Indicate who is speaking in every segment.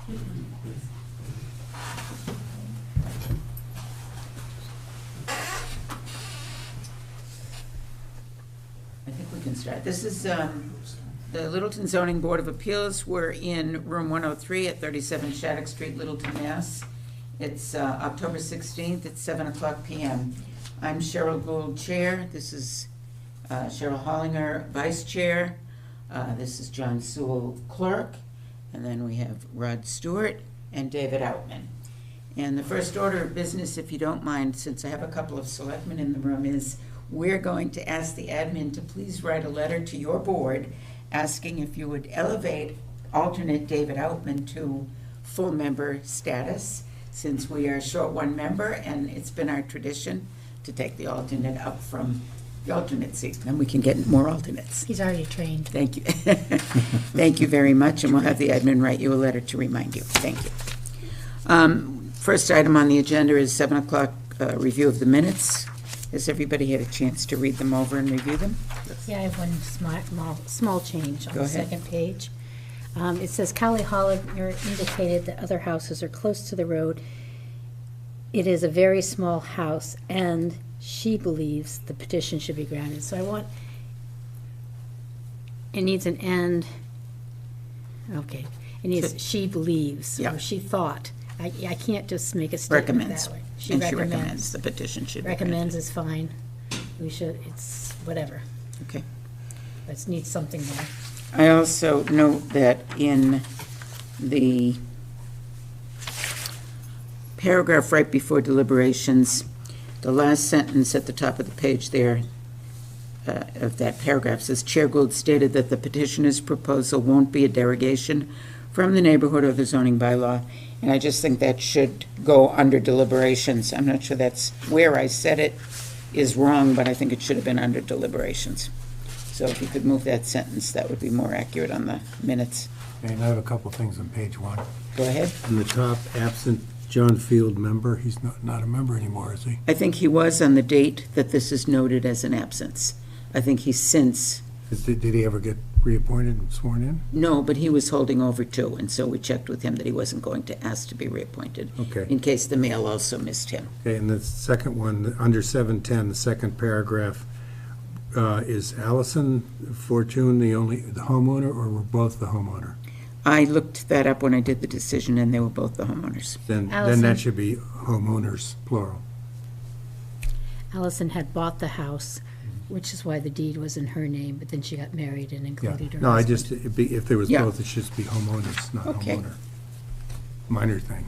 Speaker 1: I think we can start. This is the Littleton Zoning Board of Appeals. We're in room 103 at 37 Shattuck Street, Littleton, Mass. It's October 16th at 7 o'clock p.m. I'm Cheryl Gould, Chair. This is Cheryl Hollinger, Vice Chair. This is John Sewell, Clerk. And then we have Rod Stewart and David Outman. And the first order of business, if you don't mind, since I have a couple of selectmen in the room, is we're going to ask the admin to please write a letter to your board asking if you would elevate alternate David Outman to full member status, since we are short one member, and it's been our tradition to take the alternate up from the alternate seat. Then we can get more alternates.
Speaker 2: He's already trained.
Speaker 1: Thank you. Thank you very much, and we'll have the admin write you a letter to remind you. Thank you. First item on the agenda is 7 o'clock review of the minutes. Has everybody had a chance to read them over and review them?
Speaker 2: Yeah, I have one small change on
Speaker 1: Go
Speaker 2: the
Speaker 1: ahead.
Speaker 2: second page. It says Callie Hollinger indicated that other houses are close to the road. It is a very small house, and she believes the petition should be granted. So I want, it needs an and, okay. It needs, she believes,
Speaker 1: Yeah.
Speaker 2: or she thought. I can't just make a statement
Speaker 1: Recommends.
Speaker 2: that way.
Speaker 1: And she recommends the petition should be granted.
Speaker 2: Recommends is fine. We should, it's whatever.
Speaker 1: Okay.
Speaker 2: But it needs something there.
Speaker 1: I also note that in the paragraph right before deliberations, the last sentence at the top of the page there of that paragraph says, Chair Gould stated that the petitioner's proposal won't be a derogation from the neighborhood or the zoning bylaw, and I just think that should go under deliberations. I'm not sure that's where I said it is wrong, but I think it should have been under deliberations. So if you could move that sentence, that would be more accurate on the minutes.
Speaker 3: And I have a couple things on page one.
Speaker 1: Go ahead.
Speaker 3: On the top, absent John Field member, he's not a member anymore, is he?
Speaker 1: I think he was on the date that this is noted as an absence. I think he's since,
Speaker 3: Did he ever get reappointed and sworn in?
Speaker 1: no, but he was holding over too, and so we checked with him that he wasn't going to ask to be reappointed.
Speaker 3: Okay.
Speaker 1: In case the mail also missed him.
Speaker 3: Okay, and the second one, under 710, the second paragraph, is Allison Fortune the homeowner, or were both the homeowner?
Speaker 1: I looked that up when I did the decision, and they were both the homeowners.
Speaker 3: Then
Speaker 2: Allison.
Speaker 3: that should be homeowners, plural.
Speaker 2: Allison had bought the house, which is why the deed was in her name, but then she got married and
Speaker 3: Yeah.
Speaker 2: included her
Speaker 3: No, I
Speaker 2: husband.
Speaker 3: just, if there was
Speaker 1: Yeah.
Speaker 3: both, it should be homeowners, not
Speaker 1: Okay.
Speaker 3: homeowner. Minor thing.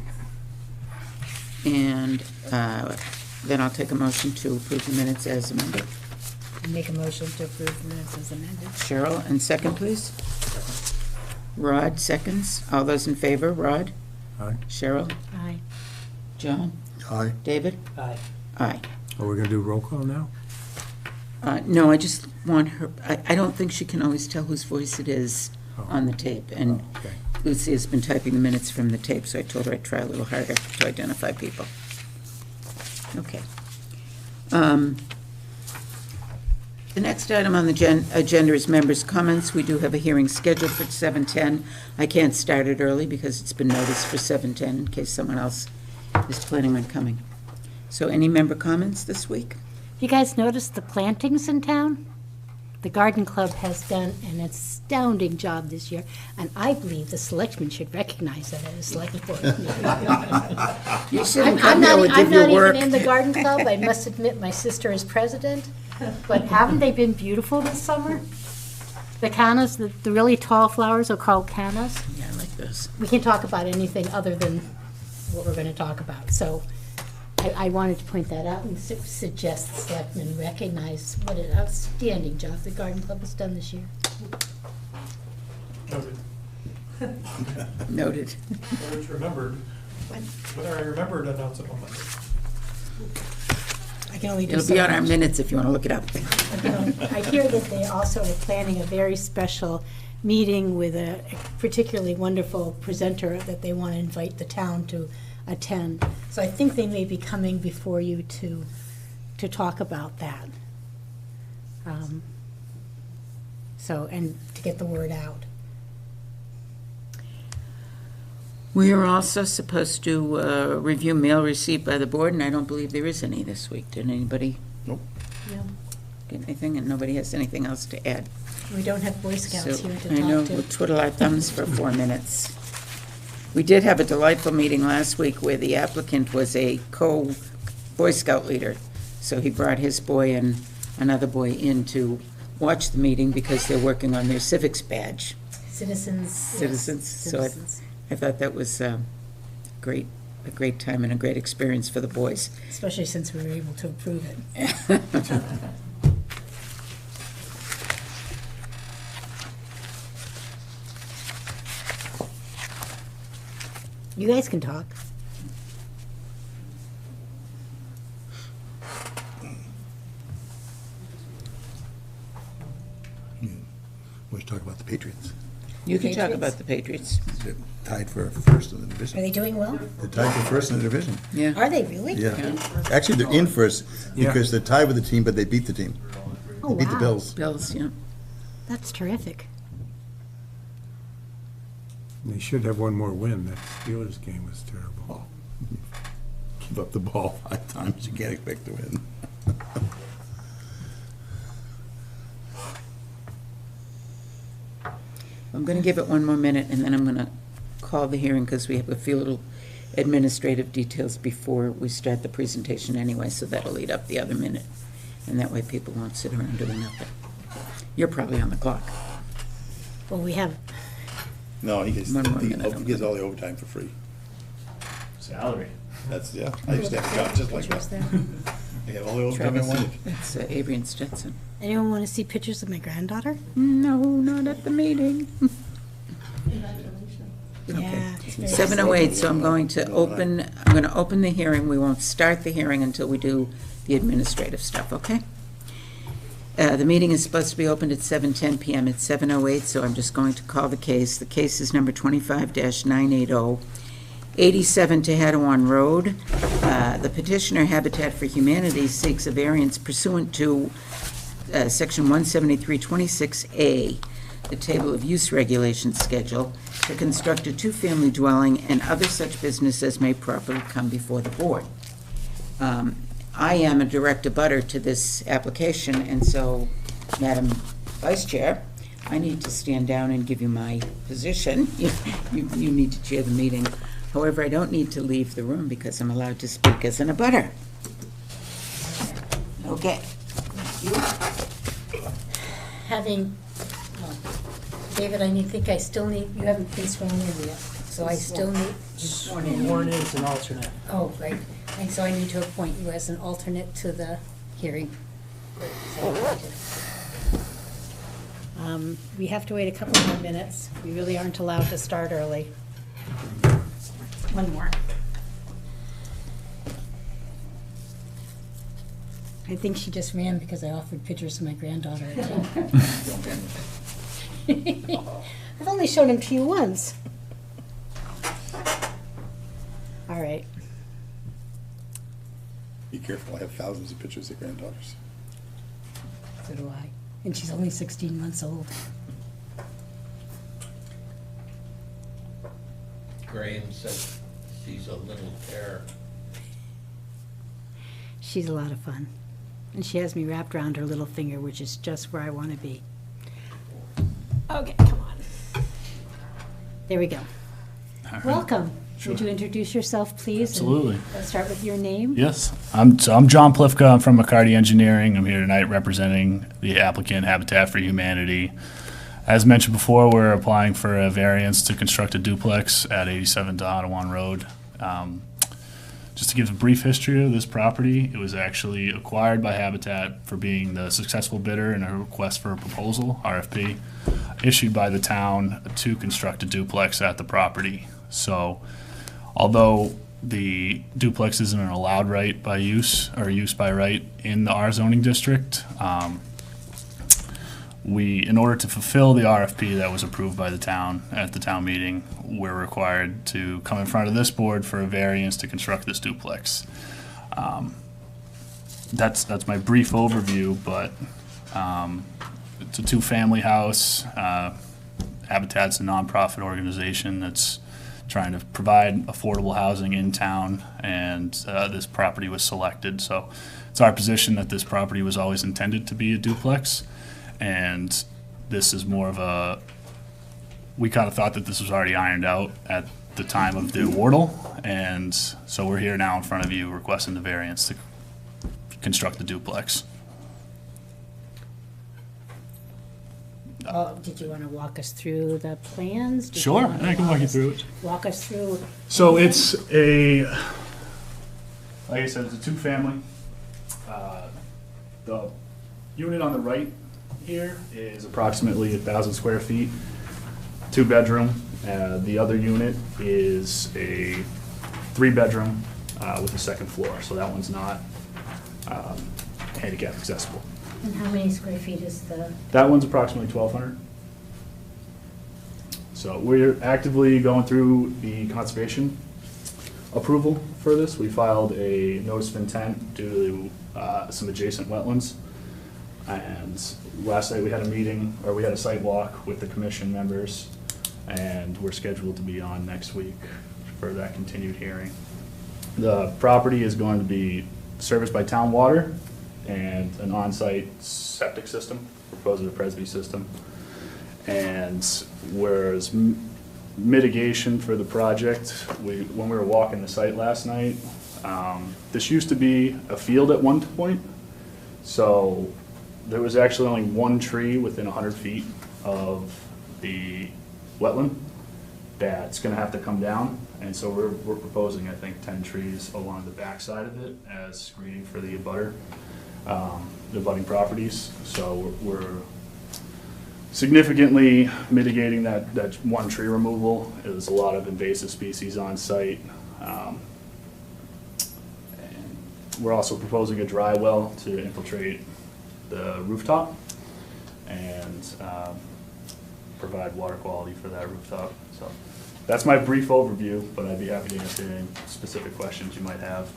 Speaker 1: And then I'll take a motion to approve the minutes as amended.
Speaker 2: Make a motion to approve the minutes as amended.
Speaker 1: Cheryl, and second, please. Rod, seconds. All those in favor, Rod?
Speaker 3: Aye.
Speaker 1: Cheryl?
Speaker 2: Aye.
Speaker 1: John?
Speaker 3: Aye.
Speaker 1: David?
Speaker 4: Aye.
Speaker 1: Aye.
Speaker 3: Are we gonna do roll call now?
Speaker 1: No, I just want her, I don't think she can always tell whose voice it is on the tape. And
Speaker 3: Oh, okay.
Speaker 1: Lucy has been typing the minutes from the tape, so I told her I'd try a little harder to identify people. Okay. The next item on the agenda is members' comments. We do have a hearing scheduled for 7:10. I can't start it early because it's been noticed for 7:10 in case someone else is planning on coming. So any member comments this week?
Speaker 2: You guys noticed the plantings in town? The garden club has done an astounding job this year, and I believe the selectmen should recognize that at a select board meeting.
Speaker 1: You shouldn't
Speaker 2: I'm
Speaker 1: come here with
Speaker 2: not
Speaker 1: your work.
Speaker 2: even in the garden club. I must admit, my sister is president. But haven't they been beautiful this summer? The cannas, the really tall flowers are called cannas.
Speaker 1: Yeah, I like those.
Speaker 2: We can talk about anything other than what we're going to talk about. So I wanted to point that out and suggest the selectmen recognize what an outstanding job the garden club has done this year.
Speaker 4: Noted.
Speaker 1: Noted.
Speaker 4: Which remembered, whether I remembered to announce it on Monday.
Speaker 2: I can only do
Speaker 1: It'll
Speaker 2: so
Speaker 1: be on our
Speaker 2: much.
Speaker 1: minutes if you want to look it up.
Speaker 2: I hear that they also are planning a very special meeting with a particularly wonderful presenter that they want to invite the town to attend. So I think they may be coming before you to talk about that. So, and to get the word out.
Speaker 1: We are also supposed to review mail received by the board, and I don't believe there is any this week. Did anybody
Speaker 5: Nope.
Speaker 2: No,
Speaker 1: get anything? And nobody has anything else to add.
Speaker 2: we don't have Boy Scouts
Speaker 1: So,
Speaker 2: here to
Speaker 1: I know,
Speaker 2: talk
Speaker 1: we'll
Speaker 2: to.
Speaker 1: twiddle our thumbs for 4 minutes. We did have a delightful meeting last week where the applicant was a co-Boy Scout leader. So he brought his boy and another boy in to watch the meeting because they're working on their civics badge.
Speaker 2: Citizens.
Speaker 1: Citizens, so
Speaker 2: Citizens,
Speaker 1: I thought that was a great time and a great experience for the boys.
Speaker 2: especially since we were able to approve it. You guys can talk.
Speaker 5: We should talk about the Patriots.
Speaker 1: You can talk
Speaker 2: Patriots?
Speaker 1: about the Patriots.
Speaker 5: They're tied for first in the
Speaker 2: Are
Speaker 5: division.
Speaker 2: they doing well?
Speaker 5: They're tied for first in the division.
Speaker 1: Yeah.
Speaker 2: Are they really?
Speaker 5: Yeah. Actually, they're in first because they're tied with the team, but they beat the team.
Speaker 2: Oh,
Speaker 5: They beat the
Speaker 2: wow.
Speaker 5: Bills.
Speaker 1: Bills, yeah.
Speaker 2: That's terrific.
Speaker 3: They should have one more win. That Steelers game was terrible.
Speaker 5: Give up the ball 5 times, you can't expect to win.
Speaker 1: I'm going to give it one more minute, and then I'm going to call the hearing, because we have a few little administrative details before we start the presentation anyway, so that'll lead up the other minute. And that way people won't sit around doing nothing. You're probably on the clock.
Speaker 2: Well, we have,
Speaker 5: No, he gets,
Speaker 1: One more minute.
Speaker 5: he gets all the overtime for free.
Speaker 6: Salary.
Speaker 5: That's, yeah, I used to have a job just like
Speaker 2: pictures
Speaker 5: that.
Speaker 2: there.
Speaker 5: I got all the overtime I
Speaker 1: Travis,
Speaker 5: wanted.
Speaker 1: it's Avery and Stetson.
Speaker 2: Anyone want to see pictures of my granddaughter?
Speaker 1: No, not at the meeting.
Speaker 2: Yeah. it's very
Speaker 1: 7:08, so I'm going to open the hearing. We won't start the hearing until we do the administrative stuff, okay? The meeting is supposed to be opened at 7:10 PM. It's 7:08, so I'm just going to call the case. The case is number 25-980, 87 Tehadawon Road. The petitioner, Habitat for Humanity, seeks a variance pursuant to Section 17326A, the Table of Use Regulations Schedule, to construct a two-family dwelling and other such business as may properly come before the board. I am a direct abutter to this application, and so, Madam Vice Chair, I need to stand down and give you my position. You need to chair the meeting. However, I don't need to leave the room because I'm allowed to speak as an abutter. Okay.
Speaker 2: Having, well, David, think I still need, you haven't been sworn in yet, so I still need,
Speaker 6: Warren is an alternate.
Speaker 2: oh, right. And so I need to appoint you as an alternate to the hearing. We have to wait a couple more minutes. We really aren't allowed to start early. One more. I think she just ran because I offered pictures of my granddaughter. I've only shown him to you once. All right.
Speaker 5: Be careful, I have thousands of pictures of granddaughters.
Speaker 2: So do I. And she's only 16 months old.
Speaker 7: Graham said she's a little terror.
Speaker 2: She's a lot of fun. And she has me wrapped around her little finger, which is just where I want to be. Okay, come on. There we go. Welcome. Would you introduce yourself, please? And
Speaker 6: Absolutely.
Speaker 2: let's start with your name.
Speaker 6: Yes, I'm John Plifka. I'm from McCarty Engineering. I'm here tonight representing the applicant, Habitat for Humanity. As mentioned before, we're applying for a variance to construct a duplex at 87 Tehadawon Road. Just to give a brief history of this property, it was actually acquired by Habitat for being the successful bidder in a request for a proposal, RFP, issued by the town to construct a duplex at the property. So, although the duplex isn't an allowed right by use, or use by right in the R zoning district, in order to fulfill the RFP that was approved by the town at the town meeting, we're required to come in front of this board for a variance to construct this duplex. That's my brief overview, but it's a two-family house. Habitat's a nonprofit organization that's trying to provide affordable housing in town, and this property was selected. So it's our position that this property was always intended to be a duplex, and this is more of a, we kind of thought that this was already ironed out at the time of the awardal, and so we're here now in front of you requesting the variance to construct the duplex.
Speaker 2: Did you want to walk us through the plans? Did you
Speaker 6: Sure,
Speaker 2: wanna
Speaker 6: I can walk you through it.
Speaker 2: Walk us through.
Speaker 6: So it's a, like I said, it's a two-family. The unit on the right here is approximately 1,000 square feet, two-bedroom. The other unit is a three-bedroom with a second floor, so that one's not handicap accessible.
Speaker 2: And how many square feet is the,
Speaker 6: That one's approximately 1,200. So we're actively going through the conservation approval for this. We filed a notice of intent due to some adjacent wetlands. And last night we had a meeting, or we had a site walk with the commission members, and we're scheduled to be on next week for that continued hearing. The property is going to be serviced by town water and an on-site septic system, proposed a Presby system. And whereas mitigation for the project, when we were walking the site last night, this used to be a field at one point. So there was actually only one tree within 100 feet of the wetland that's gonna have to come down. And so we're proposing, I think, 10 trees along the backside of it as screening for the abutter, the abutting properties. So we're significantly mitigating that one tree removal. There's a lot of invasive species on site. And we're also proposing a dry well to infiltrate the rooftop and provide water quality for that rooftop. So that's my brief overview, but I'd be happy to answer any specific questions you might have.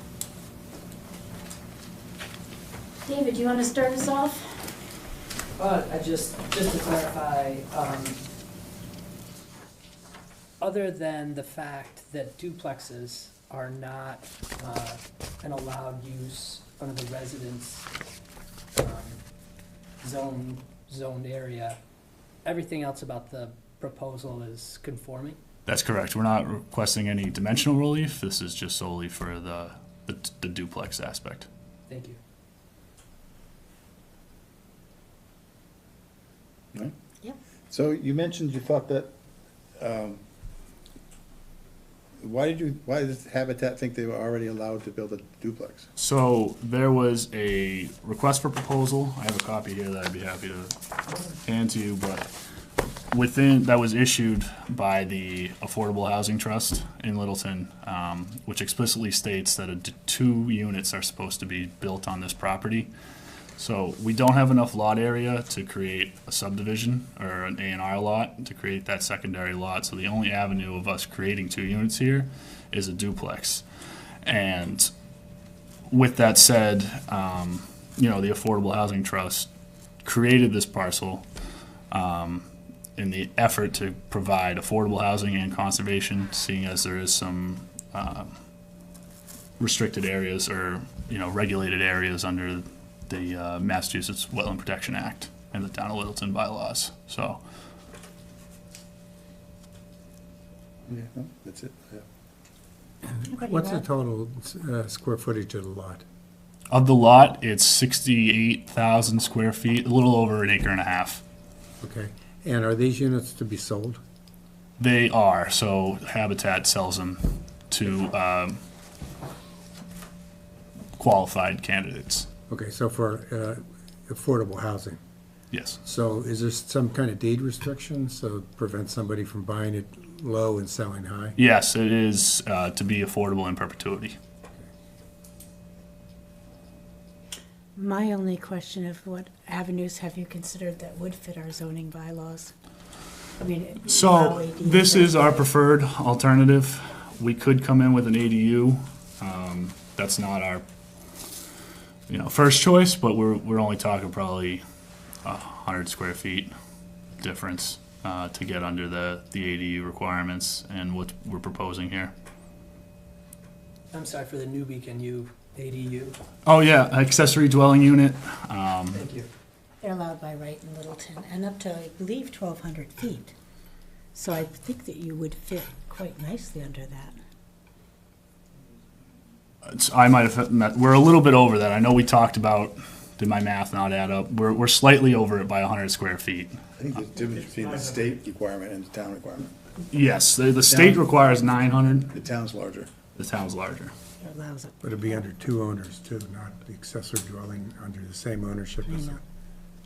Speaker 2: David, do you want to start us off?
Speaker 8: Just to clarify, other than the fact that duplexes are not an allowed use under the residence zoned area, everything else about the proposal is conforming?
Speaker 6: That's correct. We're not requesting any dimensional relief. This is just solely for the duplex aspect.
Speaker 8: Thank you.
Speaker 5: Right?
Speaker 2: Yep.
Speaker 5: So you mentioned you thought that, why does Habitat think they were already allowed to build a duplex?
Speaker 6: So there was a request for proposal. I have a copy here that I'd be happy to hand to you, but that was issued by the Affordable Housing Trust in Littleton, which explicitly states that 2 units are supposed to be built on this property. So we don't have enough lot area to create a subdivision or an A&R lot to create that secondary lot. So the only avenue of us creating 2 units here is a duplex. And with that said, the Affordable Housing Trust created this parcel in the effort to provide affordable housing and conservation, seeing as there is some restricted areas or regulated areas under the Massachusetts Wetland Protection Act and the Town of Littleton bylaws. So
Speaker 5: Yeah, no, that's it. Yeah.
Speaker 3: What's the total square footage of the lot?
Speaker 6: of the lot, it's 68,000 square feet, a little over 1.5 acres.
Speaker 3: Okay, and are these units to be sold?
Speaker 6: They are, so Habitat sells them to qualified candidates.
Speaker 3: Okay, so for affordable housing.
Speaker 6: Yes.
Speaker 3: So is there some kind of deed restriction, so prevent somebody from buying it low and selling high?
Speaker 6: Yes, it is to be affordable in perpetuity.
Speaker 2: My only question of what avenues have you considered that would fit our zoning bylaws? I mean,
Speaker 6: So
Speaker 2: allow ADUs,
Speaker 6: this
Speaker 2: right?
Speaker 6: is our preferred alternative. We could come in with an ADU. That's not our, first choice, but we're only talking probably 100 square feet difference. to get under the ADU requirements and what we're proposing here.
Speaker 8: I'm sorry, for the newbie, can you ADU?
Speaker 6: Oh, yeah, accessory dwelling unit.
Speaker 8: Thank you.
Speaker 2: They're allowed by right in Littleton, and up to, I believe, 1,200 feet. So I think that you would fit quite nicely under that.
Speaker 6: I might have met, we're a little bit over that. I know we talked about, did my math not add up? We're slightly over it by 100 square feet.
Speaker 5: I think there's a difference between the state requirement and the town requirement.
Speaker 6: Yes, the state requires 900,
Speaker 5: The town's larger.
Speaker 6: the town's larger.
Speaker 2: It allows it.
Speaker 3: But it'd be under two owners too, not the accessory dwelling under the same ownership
Speaker 2: I
Speaker 3: as
Speaker 2: know.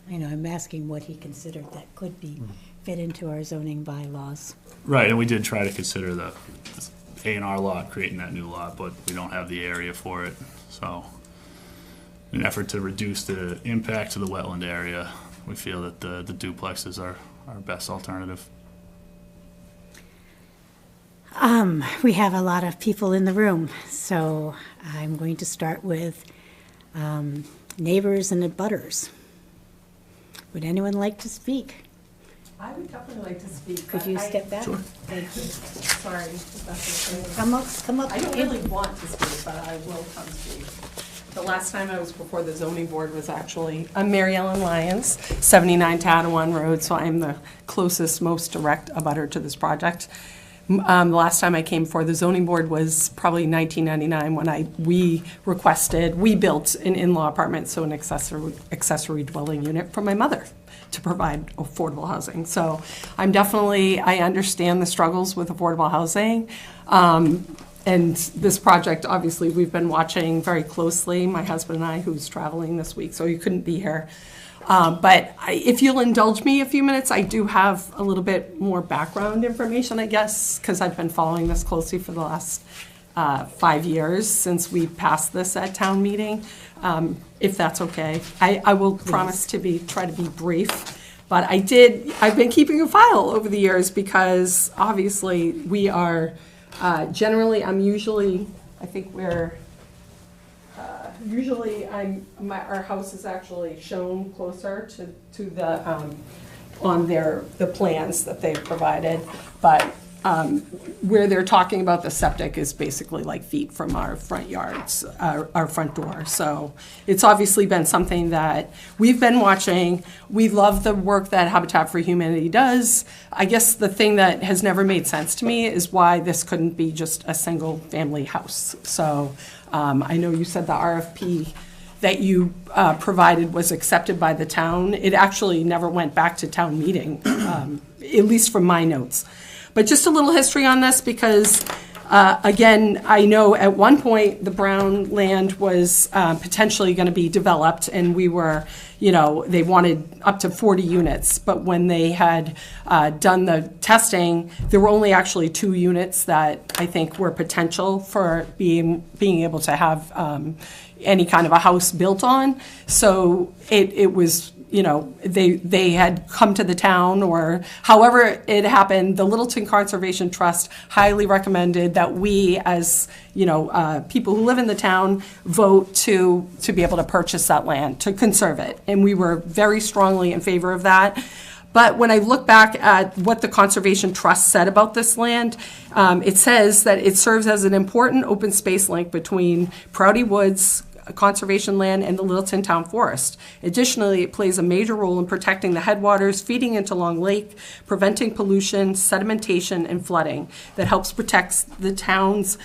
Speaker 2: I know, I'm asking what he considered that could be fit into our zoning bylaws.
Speaker 6: Right, and we did try to consider the A&R lot, creating that new lot, but we don't have the area for it. So, in an effort to reduce the impact to the wetland area, we feel that the duplexes are our best alternative.
Speaker 2: We have a lot of people in the room, so I'm going to start with neighbors and abutters. Would anyone like to speak?
Speaker 9: I would definitely like to speak.
Speaker 2: Could you step back?
Speaker 6: Sure.
Speaker 9: Thank you. Sorry. if that's okay.
Speaker 2: Come up.
Speaker 9: I don't really want to speak, but I will come speak. The last time I was before the zoning board was actually, I'm Mary Ellen Lyons, 79 Tadawon Road, so I'm the closest, most direct abutter to this project. The last time I came for the zoning board was probably 1999 when we built an in-law apartment, so an accessory dwelling unit for my mother to provide affordable housing. So I understand the struggles with affordable housing. And this project, obviously, we've been watching very closely, my husband and I, who's traveling this week, so he couldn't be here. But if you'll indulge me a few minutes, I do have a little bit more background information, I guess, because I've been following this closely for the last 5 years since we passed this at town meeting, if that's okay. I will promise to try to be brief. But I've been keeping a file over the years because obviously we are our house is actually shown closer to the, on the plans that they've provided, but where they're talking about the septic is basically like feet from our front yards, our front door. So it's obviously been something that we've been watching. We love the work that Habitat for Humanity does. I guess the thing that has never made sense to me is why this couldn't be just a single family house. So I know you said the RFP that you provided was accepted by the town. It actually never went back to town meeting, at least from my notes. But just a little history on this because, again, I know at one point the Brown land was potentially going to be developed and we were, they wanted up to 40 units. But when they had done the testing, there were only actually 2 units that I think were potential for being able to have any kind of a house built on. So it was, they had come to the town or however it happened. The Littleton Conservation Trust highly recommended that we as, people who live in the town vote to be able to purchase that land, to conserve it. And we were very strongly in favor of that. But when I look back at what the Conservation Trust said about this land, it says that it serves as an important open space link between Prouty Woods, conservation land, and the Littleton Town Forest. Additionally, it plays a major role in protecting the headwaters, feeding into Long Lake, preventing pollution, sedimentation, and flooding that helps protect the town's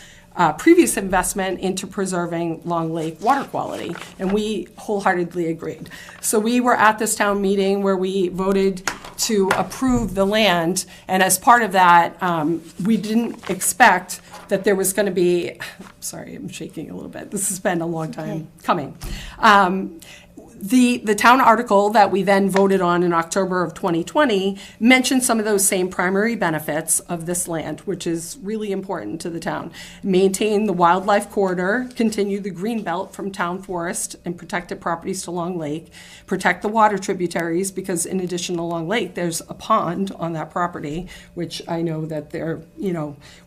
Speaker 9: previous investment into preserving Long Lake water quality, and we wholeheartedly agreed. So we were at this town meeting where we voted to approve the land, and as part of that, we didn't expect that there was going to be, sorry, I'm shaking a little bit. This has been a long time coming. The town article that we then voted on in October of 2020 mentioned some of those same primary benefits of this land, which is really important to the town. Maintain the wildlife corridor, continue the green belt from town forest and protected properties to Long Lake, protect the water tributaries because in addition to Long Lake, there's a pond on that property, which I know that they're,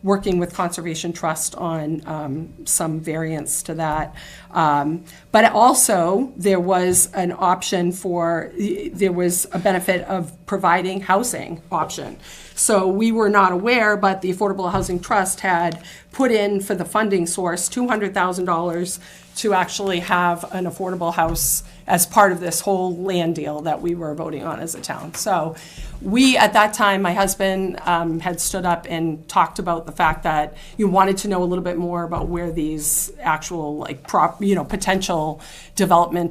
Speaker 9: working with Conservation Trust on some variants to that. But also there was was an option there was a benefit of providing housing option. So we were not aware, but the Affordable Housing Trust had put in for the funding source $200,000 to actually have an affordable house as part of this whole land deal that we were voting on as a town. So we, at that time, my husband had stood up and talked about the fact that you wanted to know a little bit more about where these actual, like, potential development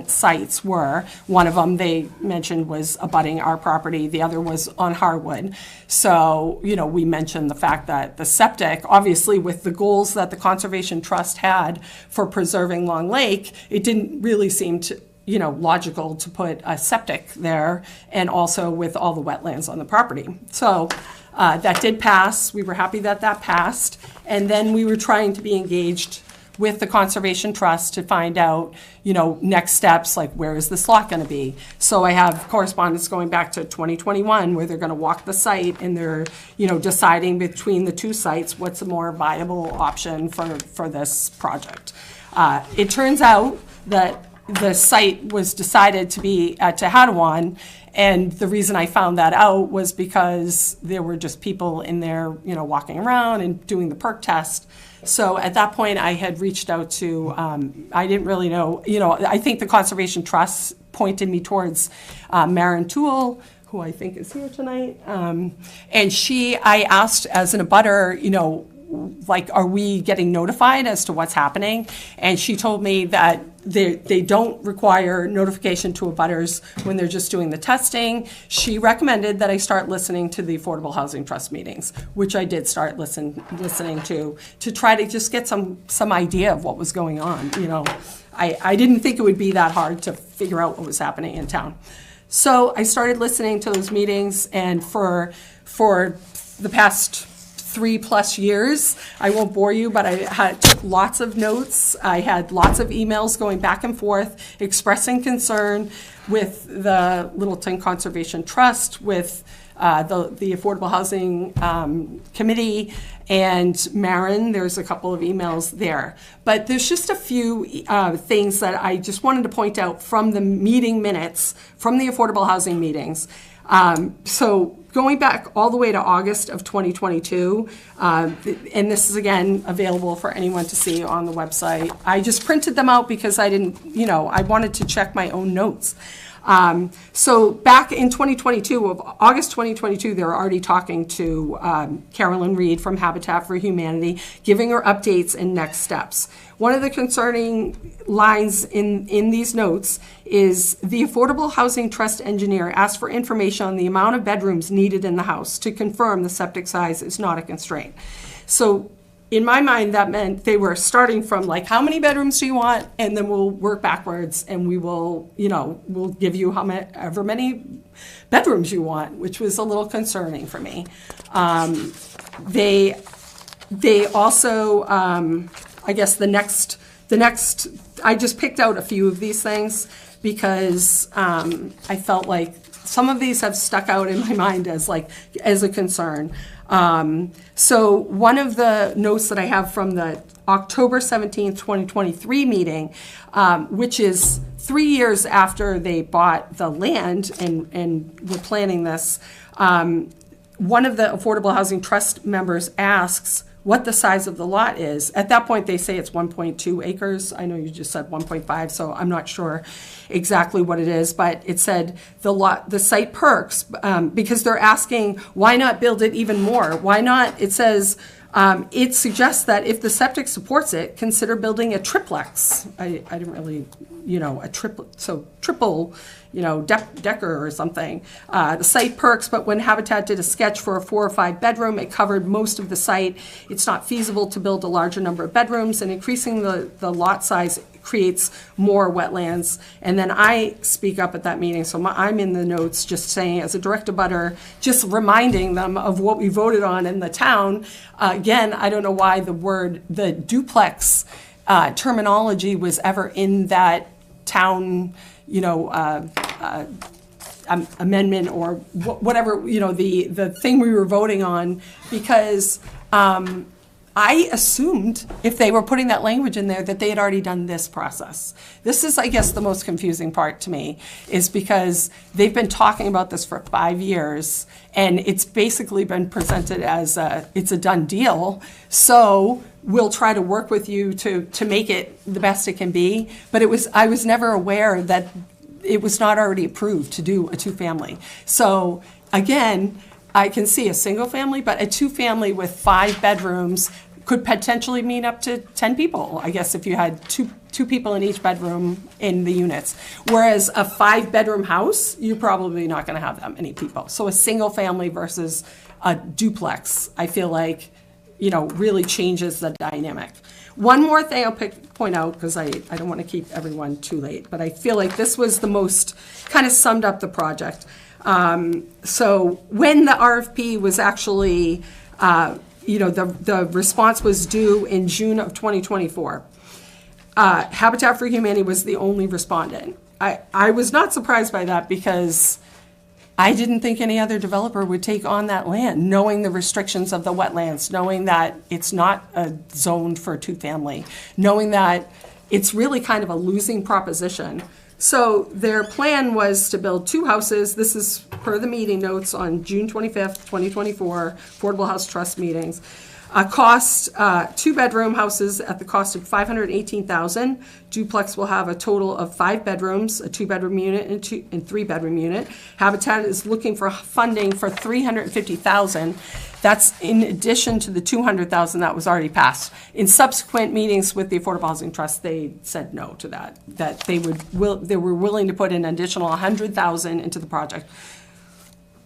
Speaker 9: sites were. One of them they mentioned was abutting our property. The other was on Harwood. So, we mentioned the fact that the septic, obviously with the goals that the Conservation Trust had for preserving Long Lake, it didn't really seem to, logical to put a septic there, and also with all the wetlands on the property. So that did pass. We were happy that passed. And then we were trying to be engaged with the Conservation Trust to find out, next steps, like where is this lot going to be? So I have correspondence going back to 2021 where they're going to walk the site and they're, deciding between the two sites what's a more viable option for this project. It turns out that the site was decided to be at Tehadawon, and the reason I found that out was because there were just people in there, walking around and doing the perk test. So at that point, I had reached out to, I didn't really know, I think the Conservation Trust pointed me towards Maren Toole, who I think is here tonight. And I asked as an abutter, like, are we getting notified as to what's happening? And she told me that they don't require notification to abutters when they're just doing the testing. She recommended that I start listening to the Affordable Housing Trust meetings, which I did start listening to try to just get some idea of what was going on. I didn't think it would be that hard to figure out what was happening in town. So I started listening to those meetings, and for the past 3+ years. I won't bore you, but I took lots of notes. I had lots of emails going back and forth expressing concern with the Littleton Conservation Trust, with the Affordable Housing Committee, and Maren. There's a couple of emails there. But there's just a few things that I just wanted to point out from the meeting minutes, from the affordable housing meetings. So going back all the way to August of 2022, and this is again available for anyone to see on the website. I just printed them out because I didn't, I wanted to check my own notes. So back in 2022, of August 2022, they were already talking to Carolyn Reed from Habitat for Humanity, giving her updates and next steps. One of the concerning lines in these notes is the Affordable Housing Trust engineer asked for information on the amount of bedrooms needed in the house to confirm the septic size is not a constraint. So in my mind, that meant they were starting from like, how many bedrooms do you want? And then we'll work backwards and we will, we'll give you however many bedrooms you want, which was a little concerning for me. They also, I guess the next, I just picked out a few of these things because I felt like some of these have stuck out in my mind as a concern. So one of the notes that I have from the October 17th, 2023 meeting, which is 3 years after they bought the land and were planning this, one of the Affordable Housing Trust members asks what the size of the lot is. At that point, they say it's 1.2 acres. I know you just said 1.5, so I'm not sure exactly what it is, but it said the site perks, because they're asking, why not build it even more? Why not, it says, it suggests that if the septic supports it, consider building a triplex. I didn't really, a triple, decker or something. The site perks, but when Habitat did a sketch for a 4 or 5 bedroom, it covered most of the site. It's not feasible to build a larger number of bedrooms, and increasing the lot size creates more wetlands. And then I speak up at that meeting, so I'm in the notes just saying, as a direct abutter, just reminding them of what we voted on in the town. Again, I don't know why the duplex terminology was ever in that town, amendment or whatever, the thing we were voting on, because I assumed if they were putting that language in there that they had already done this process. This is, I guess, the most confusing part to me, is because they've been talking about this for 5 years, and it's basically been presented as it's a done deal. So we'll try to work with you to make it the best it can be. But I was never aware that it was not already approved to do a two-family. So again, I can see a single family, but a two-family with 5 bedrooms could potentially mean up to 10 people, I guess, if you had two people in each bedroom in the units. Whereas a 5-bedroom house, you're probably not going to have that many people. So a single family versus a duplex, I feel like, really changes the dynamic. One more thing I'll point out, because I don't want to keep everyone too late, but I feel like this was the most, kind of summed up the project. So when the RFP was actually, the response was due in June of 2024, Habitat for Humanity was the only respondent. I was not surprised by that, because I didn't think any other developer would take on that land, knowing the restrictions of the wetlands, knowing that it's not zoned for two-family, knowing that it's really kind of a losing proposition. So their plan was to build 2 houses. This is per the meeting notes on June 25th, 2024, Affordable House Trust meetings. Cost, 2-bedroom houses at the cost of $518,000. Duplex will have a total of 5 bedrooms, a 2-bedroom unit and 3-bedroom unit. Habitat is looking for funding for $350,000. That's in addition to the $200,000 that was already passed. In subsequent meetings with the Affordable Housing Trust, they said no to that. That they were willing to put an additional $100,000 into the project.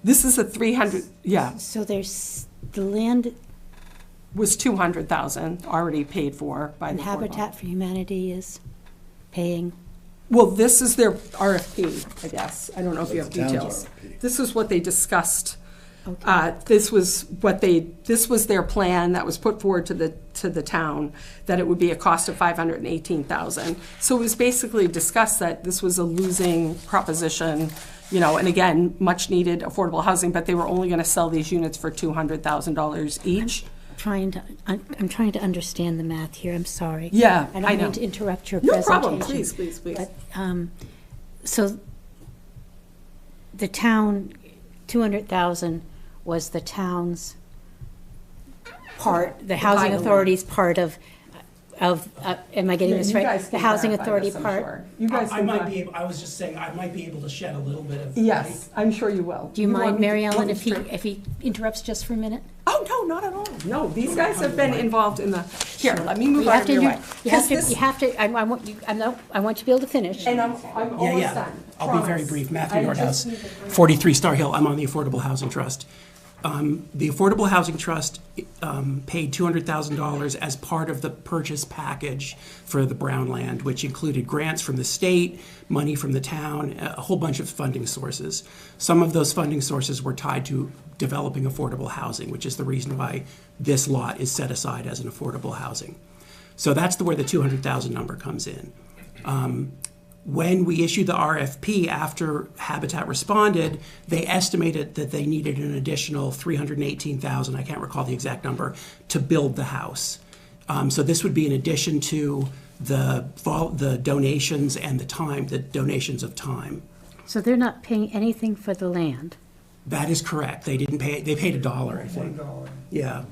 Speaker 9: This is a 300, yeah.
Speaker 2: So there's the land.
Speaker 9: Was $200,000 already paid for by
Speaker 2: And
Speaker 9: the
Speaker 2: Habitat for Humanity is paying.
Speaker 9: Well, this is their RFP, I guess. I don't know if you have
Speaker 5: the town's
Speaker 9: details.
Speaker 5: RFP.
Speaker 9: This is what they discussed.
Speaker 2: Okay.
Speaker 9: This was their plan that was put forward to the town, that it would be a cost of $518,000. So it was basically discussed that this was a losing proposition, and again, much needed affordable housing, but they were only going to sell these units for $200,000 each.
Speaker 2: I'm trying to understand the math here, I'm sorry.
Speaker 9: Yeah,
Speaker 2: I
Speaker 9: I
Speaker 2: don't
Speaker 9: know.
Speaker 2: mean to interrupt your
Speaker 9: No
Speaker 2: presentation.
Speaker 9: problem, please.
Speaker 2: But, so the town, 200,000 was the town's part, the housing
Speaker 9: pilot.
Speaker 2: authority's part of, am I getting this
Speaker 9: You
Speaker 2: right?
Speaker 9: guys
Speaker 2: The
Speaker 9: can
Speaker 2: housing
Speaker 9: clarify
Speaker 2: authority
Speaker 9: this, I'm
Speaker 2: part?
Speaker 9: sure. You guys
Speaker 8: I
Speaker 9: can
Speaker 8: might
Speaker 9: clar-
Speaker 8: be, I was just saying, I might be able to shed a little bit of
Speaker 9: Yes, I'm sure you will.
Speaker 2: Do you
Speaker 9: want
Speaker 2: mind,
Speaker 9: me to-
Speaker 2: Mary Ellen,
Speaker 9: want me
Speaker 2: if he,
Speaker 9: to-
Speaker 2: if he interrupts just for a minute?
Speaker 9: Oh, no, not at all. No, these guys have been involved in the, here, let me move
Speaker 2: You
Speaker 9: out
Speaker 2: have
Speaker 9: of
Speaker 2: to,
Speaker 9: your way.
Speaker 2: you have to, I want you, I want you to be able to finish.
Speaker 9: And I'm almost done.
Speaker 8: I'll be very
Speaker 9: Promise.
Speaker 8: brief. Matthew
Speaker 9: I just
Speaker 8: Nordhaus,
Speaker 9: need to bring-
Speaker 8: 43 Star Hill. I'm on the Affordable Housing Trust. The Affordable Housing Trust paid $200,000 as part of the purchase package for the Brown land, which included grants from the state, money from the town, a whole bunch of funding sources. Some of those funding sources were tied to developing affordable housing, which is the reason why this lot is set aside as an affordable housing. So that's where the 200,000 number comes in. When we issued the RFP after Habitat responded, they estimated that they needed an additional $318,000, I can't recall the exact number, to build the house. So this would be in addition to the donations and the donations of time.
Speaker 2: So they're not paying anything for the land?
Speaker 8: That is correct. They didn't pay, they paid $1, I think. Yeah.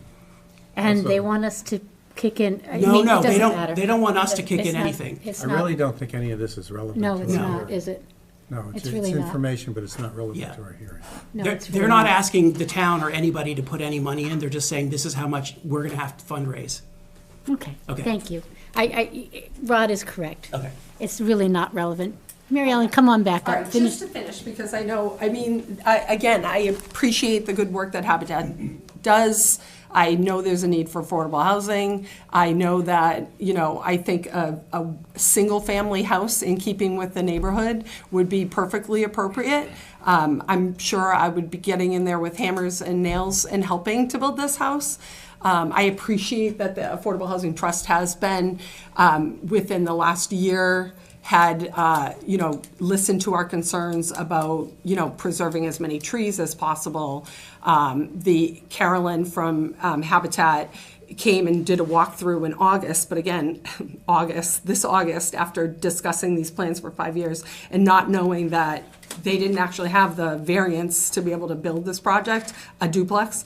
Speaker 2: And they want us to kick in? I
Speaker 8: No,
Speaker 2: mean,
Speaker 8: no,
Speaker 2: it
Speaker 8: they
Speaker 2: doesn't
Speaker 8: don't-
Speaker 2: matter.
Speaker 8: they don't want us to kick
Speaker 2: It's
Speaker 8: in
Speaker 2: not-
Speaker 8: anything.
Speaker 2: It's
Speaker 3: I
Speaker 2: not,
Speaker 3: really don't think any of this is relevant.
Speaker 2: no,
Speaker 3: to
Speaker 2: it's
Speaker 3: our
Speaker 2: not,
Speaker 3: hearing.
Speaker 2: is it?
Speaker 3: No,
Speaker 2: It's
Speaker 3: it's
Speaker 2: really not.
Speaker 3: information, but it's not relevant
Speaker 8: Yeah.
Speaker 3: to our hearing.
Speaker 2: No,
Speaker 8: They're,
Speaker 2: it's
Speaker 8: they're
Speaker 2: really
Speaker 8: not asking the town or anybody to put any money in. They're just saying, this is how much we're going to have to fundraise.
Speaker 2: Okay,
Speaker 8: Okay.
Speaker 2: thank you. Rod is correct.
Speaker 8: Okay.
Speaker 2: It's really not relevant. Mary Ellen, come on back
Speaker 9: All
Speaker 2: up.
Speaker 9: right,
Speaker 2: Finish.
Speaker 9: just to finish, because I know, I appreciate the good work that Habitat does. I know there's a need for affordable housing. I know that, I think a single-family house in keeping with the neighborhood would be perfectly appropriate. I'm sure I would be getting in there with hammers and nails and helping to build this house. I appreciate that the Affordable Housing Trust has been, within the last year, had, listened to our concerns about, preserving as many trees as possible. The Carolyn from Habitat came and did a walkthrough in August, but again, this August, after discussing these plans for 5 years and not knowing that they didn't actually have the variance to be able to build this project, a duplex.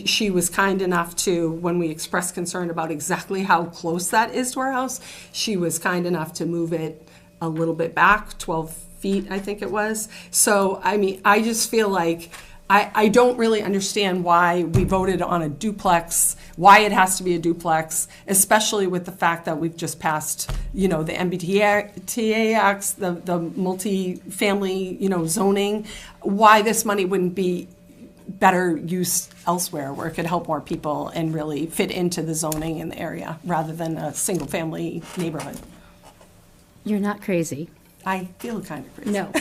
Speaker 9: She was kind enough to, when we expressed concern about exactly how close that is to our house, she was kind enough to move it a little bit back, 12 feet, I think it was. So, I mean, I just feel like I don't really understand why we voted on a duplex, why it has to be a duplex, especially with the fact that we've just passed, the MBTA Acts, the multi-family, zoning, why this money wouldn't be better used elsewhere where it could help more people and really fit into the zoning in the area rather than a single-family neighborhood.
Speaker 2: You're not crazy.
Speaker 9: I feel kind of crazy.
Speaker 2: No.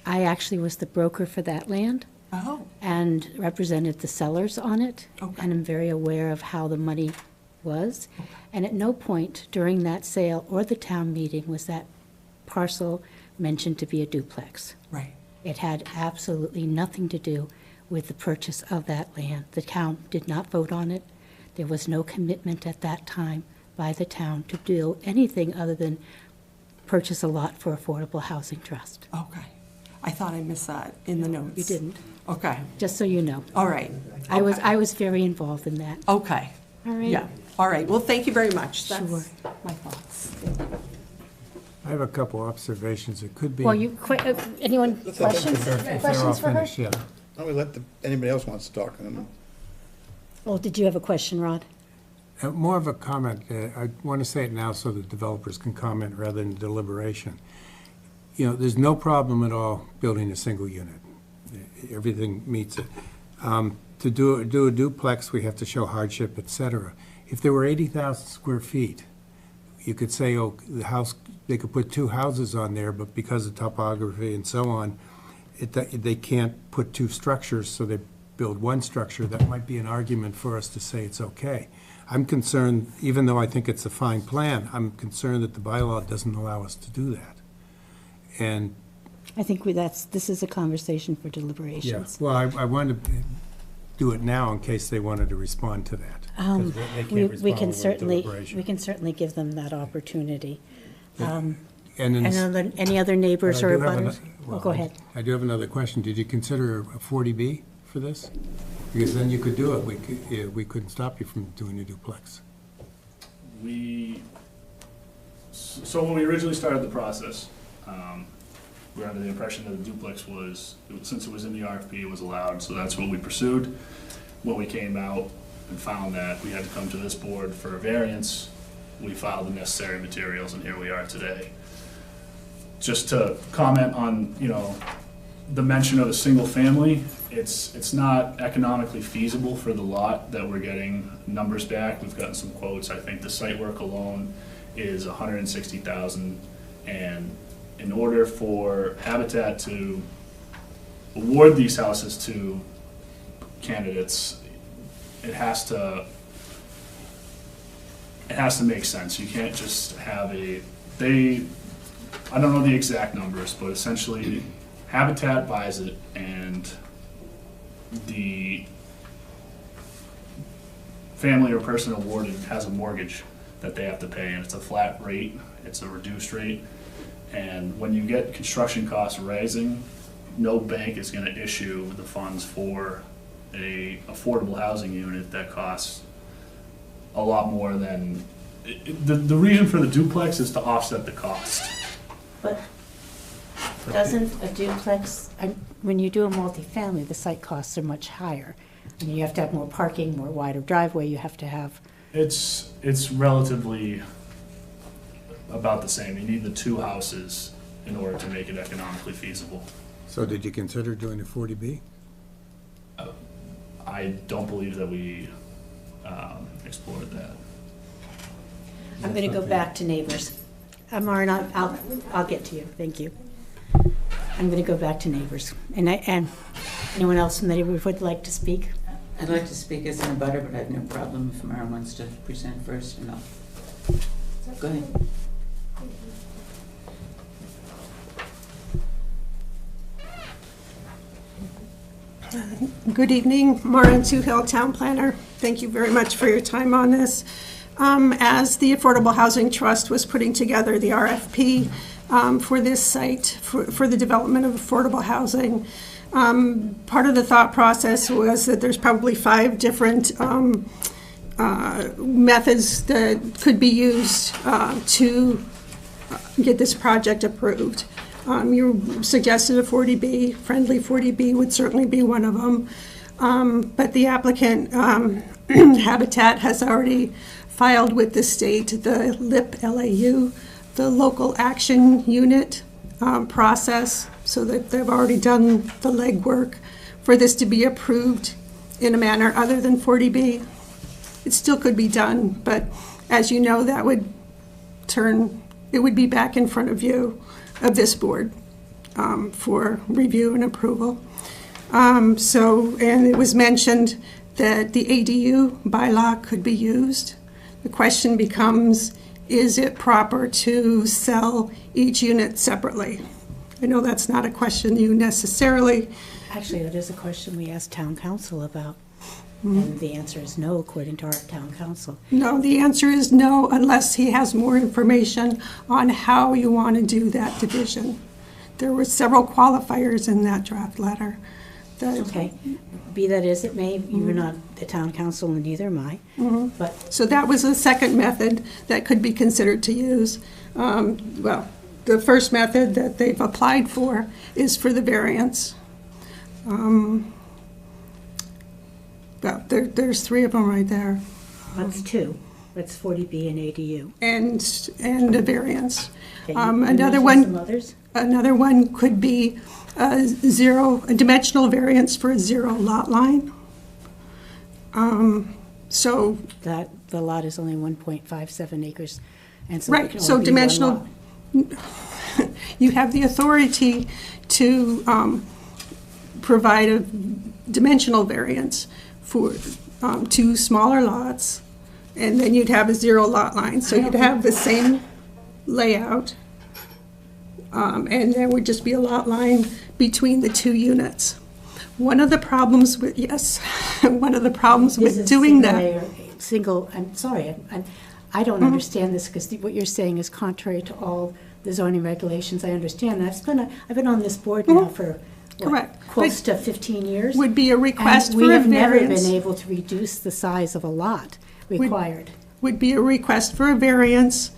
Speaker 2: I actually was the broker for that land
Speaker 9: Oh,
Speaker 2: and represented the sellers on it.
Speaker 9: Okay.
Speaker 2: And I'm very aware of how the money was. And at no point during that sale or the town meeting was that parcel mentioned to be a duplex.
Speaker 9: right.
Speaker 2: It had absolutely nothing to do with the purchase of that land. The town did not vote on it. There was no commitment at that time by the town to do anything other than purchase a lot for Affordable Housing Trust.
Speaker 9: Okay. I thought I missed that in the notes.
Speaker 2: You didn't,
Speaker 9: Okay.
Speaker 2: just so you know.
Speaker 9: All right.
Speaker 2: I was very involved in that.
Speaker 9: Okay.
Speaker 2: All right.
Speaker 9: Yeah. All right. Well, thank you very much. That's
Speaker 2: Sure.
Speaker 9: my thoughts.
Speaker 3: I have a couple observations. It could be.
Speaker 2: Well, anyone, questions?
Speaker 3: If they're all
Speaker 2: Questions for her?
Speaker 3: finished, yeah.
Speaker 5: Why don't we let anybody else wants to talk?
Speaker 2: Oh, did you have a question, Rod?
Speaker 3: More of a comment. I want to say it now so that developers can comment rather than deliberation. There's no problem at all building a single unit. Everything meets it. To do a duplex, we have to show hardship, et cetera. If there were 80,000 square feet, you could say, the house, they could put two houses on there, but because of topography and so on, they can't put two structures, so they build one structure. That might be an argument for us to say it's okay. I'm concerned, even though I think it's a fine plan, I'm concerned that the bylaw doesn't allow us to do that. And,
Speaker 2: I think this is a conversation for
Speaker 3: yeah,
Speaker 2: deliberations.
Speaker 3: well, I wanted to do it now in case they wanted to respond to that. 'cause they can't
Speaker 2: We
Speaker 3: respond
Speaker 2: can
Speaker 3: without
Speaker 2: certainly,
Speaker 3: deliberation.
Speaker 2: give them that opportunity.
Speaker 3: And in
Speaker 2: Any other neighbors
Speaker 3: But I
Speaker 2: or
Speaker 3: do have
Speaker 2: abutters?
Speaker 3: ano-
Speaker 2: Go ahead.
Speaker 3: I do have another question. Did you consider a 40B for this? Because then you could do it. We couldn't stop you from doing a duplex.
Speaker 6: So when we originally started the process, we were under the impression that a duplex was, since it was in the RFP, it was allowed, so that's what we pursued. When we came out and found that we had to come to this board for a variance, we filed the necessary materials, and here we are today. Just to comment on, the mention of a single family, it's not economically feasible for the lot that we're getting numbers back. We've gotten some quotes. I think the site work alone is $160,000, and in order for Habitat to award these houses to candidates, it has to make sense. You can't just have I don't know the exact numbers, but essentially Habitat buys it and the family or person awarded has a mortgage that they have to pay, and it's a flat rate, it's a reduced rate. And when you get construction costs rising, no bank is gonna issue the funds for a affordable housing unit that costs a lot more than, the reason for the duplex is to offset the cost.
Speaker 2: But doesn't a duplex, when you do a multifamily, the site costs are much higher. I mean, you have to have more parking, more wider driveway, you have to have,
Speaker 6: It's relatively about the same. You need the two houses in order to make it economically feasible.
Speaker 3: So did you consider doing a 40B?
Speaker 6: I don't believe that we explored that.
Speaker 2: I'm going to go back to neighbors. Maureen, I'll get to you, thank you. I'm going to go back to neighbors. And anyone else from the neighborhood would like to speak?
Speaker 1: I'd like to speak as an abutter, but I have no problem if Mara wants to present first, and I'll, go ahead.
Speaker 10: Good evening, Maureen Suhill, Town Planner, Thank you very much for your time on this. As the Affordable Housing Trust was putting together the RFP for this site, for the development of affordable housing, part of the thought process was that there's probably 5 different methods that could be used to get this project approved. You suggested a 40B. Friendly 40B would certainly be one of them. But the applicant, Habitat, has already filed with the state the LIP, LAU, the Local Action Unit process, so that they've already done the legwork for this to be approved in a manner other than 40B. It still could be done, but as you know, that would it would be back in front of you, of this board, for review and approval. And it was mentioned that the ADU bylaw could be used. The question becomes, is it proper to sell each unit separately? I know that's not a question you necessarily.
Speaker 2: Actually, that is a question we asked town council about. And the answer is no, according to our town council.
Speaker 10: No, the answer is no, unless he has more information on how you want to do that division. There were several qualifiers in that draft letter.
Speaker 2: Okay, be that as it may, you're not the town council and neither am I. But
Speaker 10: So that was a second method that could be considered to use. Well, the first method that they've applied for is for the variance. Well, there's 3 of them right there.
Speaker 2: that's 2. That's 40B and ADU.
Speaker 10: And a variance.
Speaker 2: Okay, you
Speaker 10: Another
Speaker 2: mentioned some
Speaker 10: one.
Speaker 2: others?
Speaker 10: Another one could be a dimensional variance for a 0 lot line. So,
Speaker 2: That the lot is only 1.57 acres, and so it
Speaker 10: right,
Speaker 2: can
Speaker 10: so
Speaker 2: only be one
Speaker 10: dimensional,
Speaker 2: lot.
Speaker 10: you have the authority to provide a dimensional variance for 2 smaller lots, and then you'd have a 0 lot line. So you'd have the same layout, and there would just be a lot line between the 2 units. One of the problems with, one of the problems
Speaker 2: This
Speaker 10: with
Speaker 2: is
Speaker 10: doing
Speaker 2: single
Speaker 10: that.
Speaker 2: layer- Single, I'm sorry, I don't understand this, because what you're saying is contrary to all the zoning regulations. I understand. I've been on this board now for, what,
Speaker 10: Correct.
Speaker 2: close to 15 years.
Speaker 10: Would be a request
Speaker 2: And
Speaker 10: for
Speaker 2: we
Speaker 10: a
Speaker 2: have never
Speaker 10: variance.
Speaker 2: been able to reduce the size of a lot required.
Speaker 10: Would be a request for a variance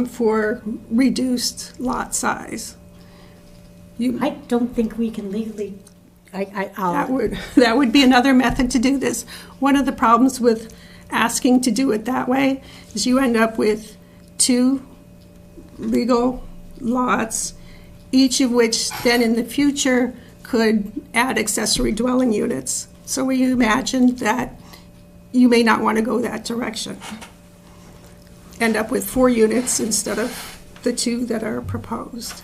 Speaker 10: for reduced lot size.
Speaker 2: I don't think we can legally,
Speaker 10: That would be another method to do this. One of the problems with asking to do it that way is you end up with 2 legal lots, each of which then in the future could add accessory dwelling units. So we imagined that you may not want to go that direction. End up with 4 units instead of the 2 that are proposed.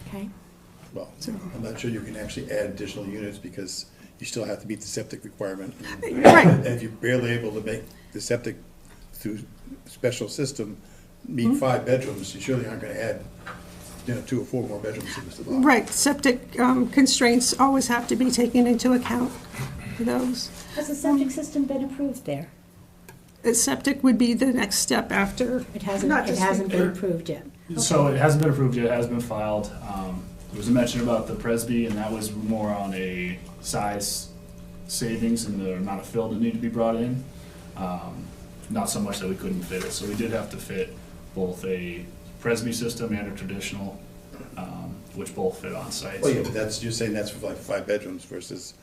Speaker 2: okay.
Speaker 5: Well, I'm not sure you can actually add additional units because you still have to meet the septic requirement.
Speaker 10: Right.
Speaker 5: And if you're barely able to make the septic through special system meet 5 bedrooms, you surely aren't gonna add, 2 or 4 more bedrooms to this lot.
Speaker 10: Right, septic constraints always have to be taken into account for those.
Speaker 2: Has the septic system been approved there?
Speaker 10: Septic would be the next step after.
Speaker 2: It hasn't
Speaker 10: Not just-
Speaker 2: been approved yet.
Speaker 6: So it hasn't been approved yet, it has been filed. There was a mention about the Presby, and that was more on a size savings and the amount of fill that needed to be brought in. Not so much that we couldn't fit it, so we did have to fit both a Presby system and a traditional, which both fit on site.
Speaker 5: Well, yeah, but you're saying that's for like 5 bedrooms versus,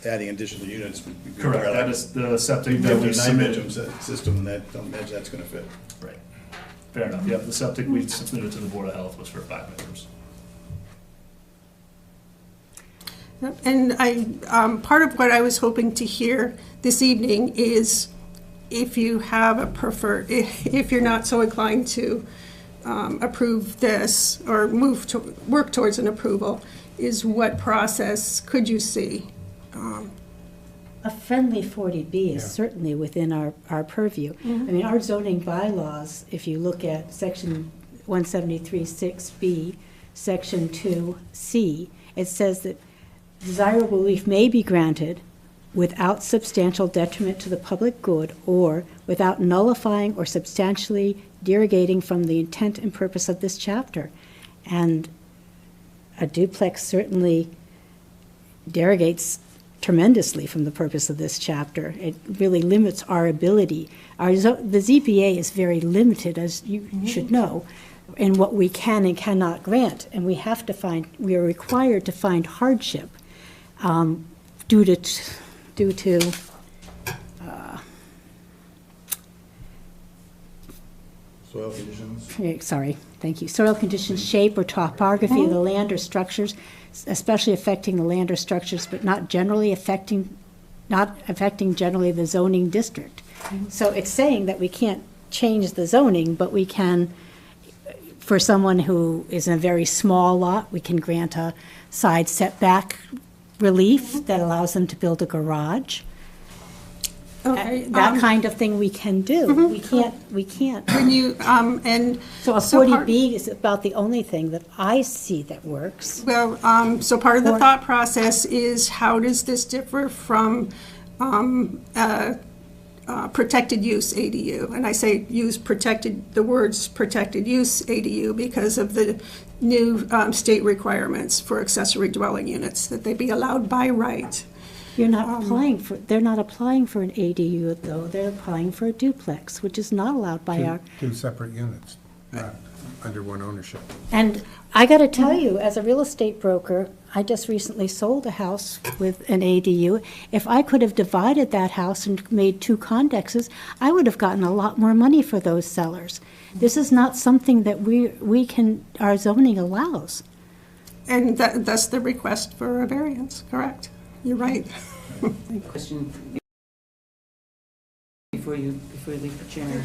Speaker 5: adding additional units would be.
Speaker 6: Correct, that is the septic that
Speaker 5: Building
Speaker 6: we
Speaker 5: a 9
Speaker 6: submitted.
Speaker 5: bedroom system, and don't imagine that's gonna fit.
Speaker 6: Right, fair enough, yep, the septic we submitted to the Board of Health was for 5 bedrooms.
Speaker 10: Yep, and part of what I was hoping to hear this evening is if you have if you're not so inclined to approve this or work towards an approval, is what process could you see?
Speaker 2: A friendly 40B is certainly within our purview. I mean, our zoning bylaws, if you look at section 173(6)B, section 2C, it says that desirable relief may be granted without substantial detriment to the public good or without nullifying or substantially derogating from the intent and purpose of this chapter. And a duplex certainly derogates tremendously from the purpose of this chapter. It really limits our ability. The ZBA is very limited, as you should know, in what we can and cannot grant. And we are required to find hardship due to
Speaker 5: Soil conditions.
Speaker 2: sorry, thank you, soil conditions, shape or topography of the land or structures, especially affecting the land or structures, but not affecting generally the zoning district. So it's saying that we can't change the zoning, but we can, for someone who is in a very small lot, we can grant a side setback relief that allows them to build a garage.
Speaker 10: Okay.
Speaker 2: That kind of thing we can do. We can't.
Speaker 10: When you, and.
Speaker 2: So a
Speaker 10: so
Speaker 2: 40B is about the only thing that I see that works.
Speaker 10: Well, so part of the thought process is how does this differ from protected use ADU? And I say the words protected use ADU because of the new state requirements for accessory dwelling units, that they be allowed by right.
Speaker 2: They're not applying for an ADU though, they're applying for a duplex, which is not allowed by our.
Speaker 3: Two separate units, not under one ownership.
Speaker 2: And I got to tell you, as a real estate broker, I just recently sold a house with an ADU. If I could have divided that house and made two condexes, I would have gotten a lot more money for those sellers. This is not something that our zoning allows.
Speaker 10: And that's the request for a variance, correct? You're right.
Speaker 1: Question before you leave the chair.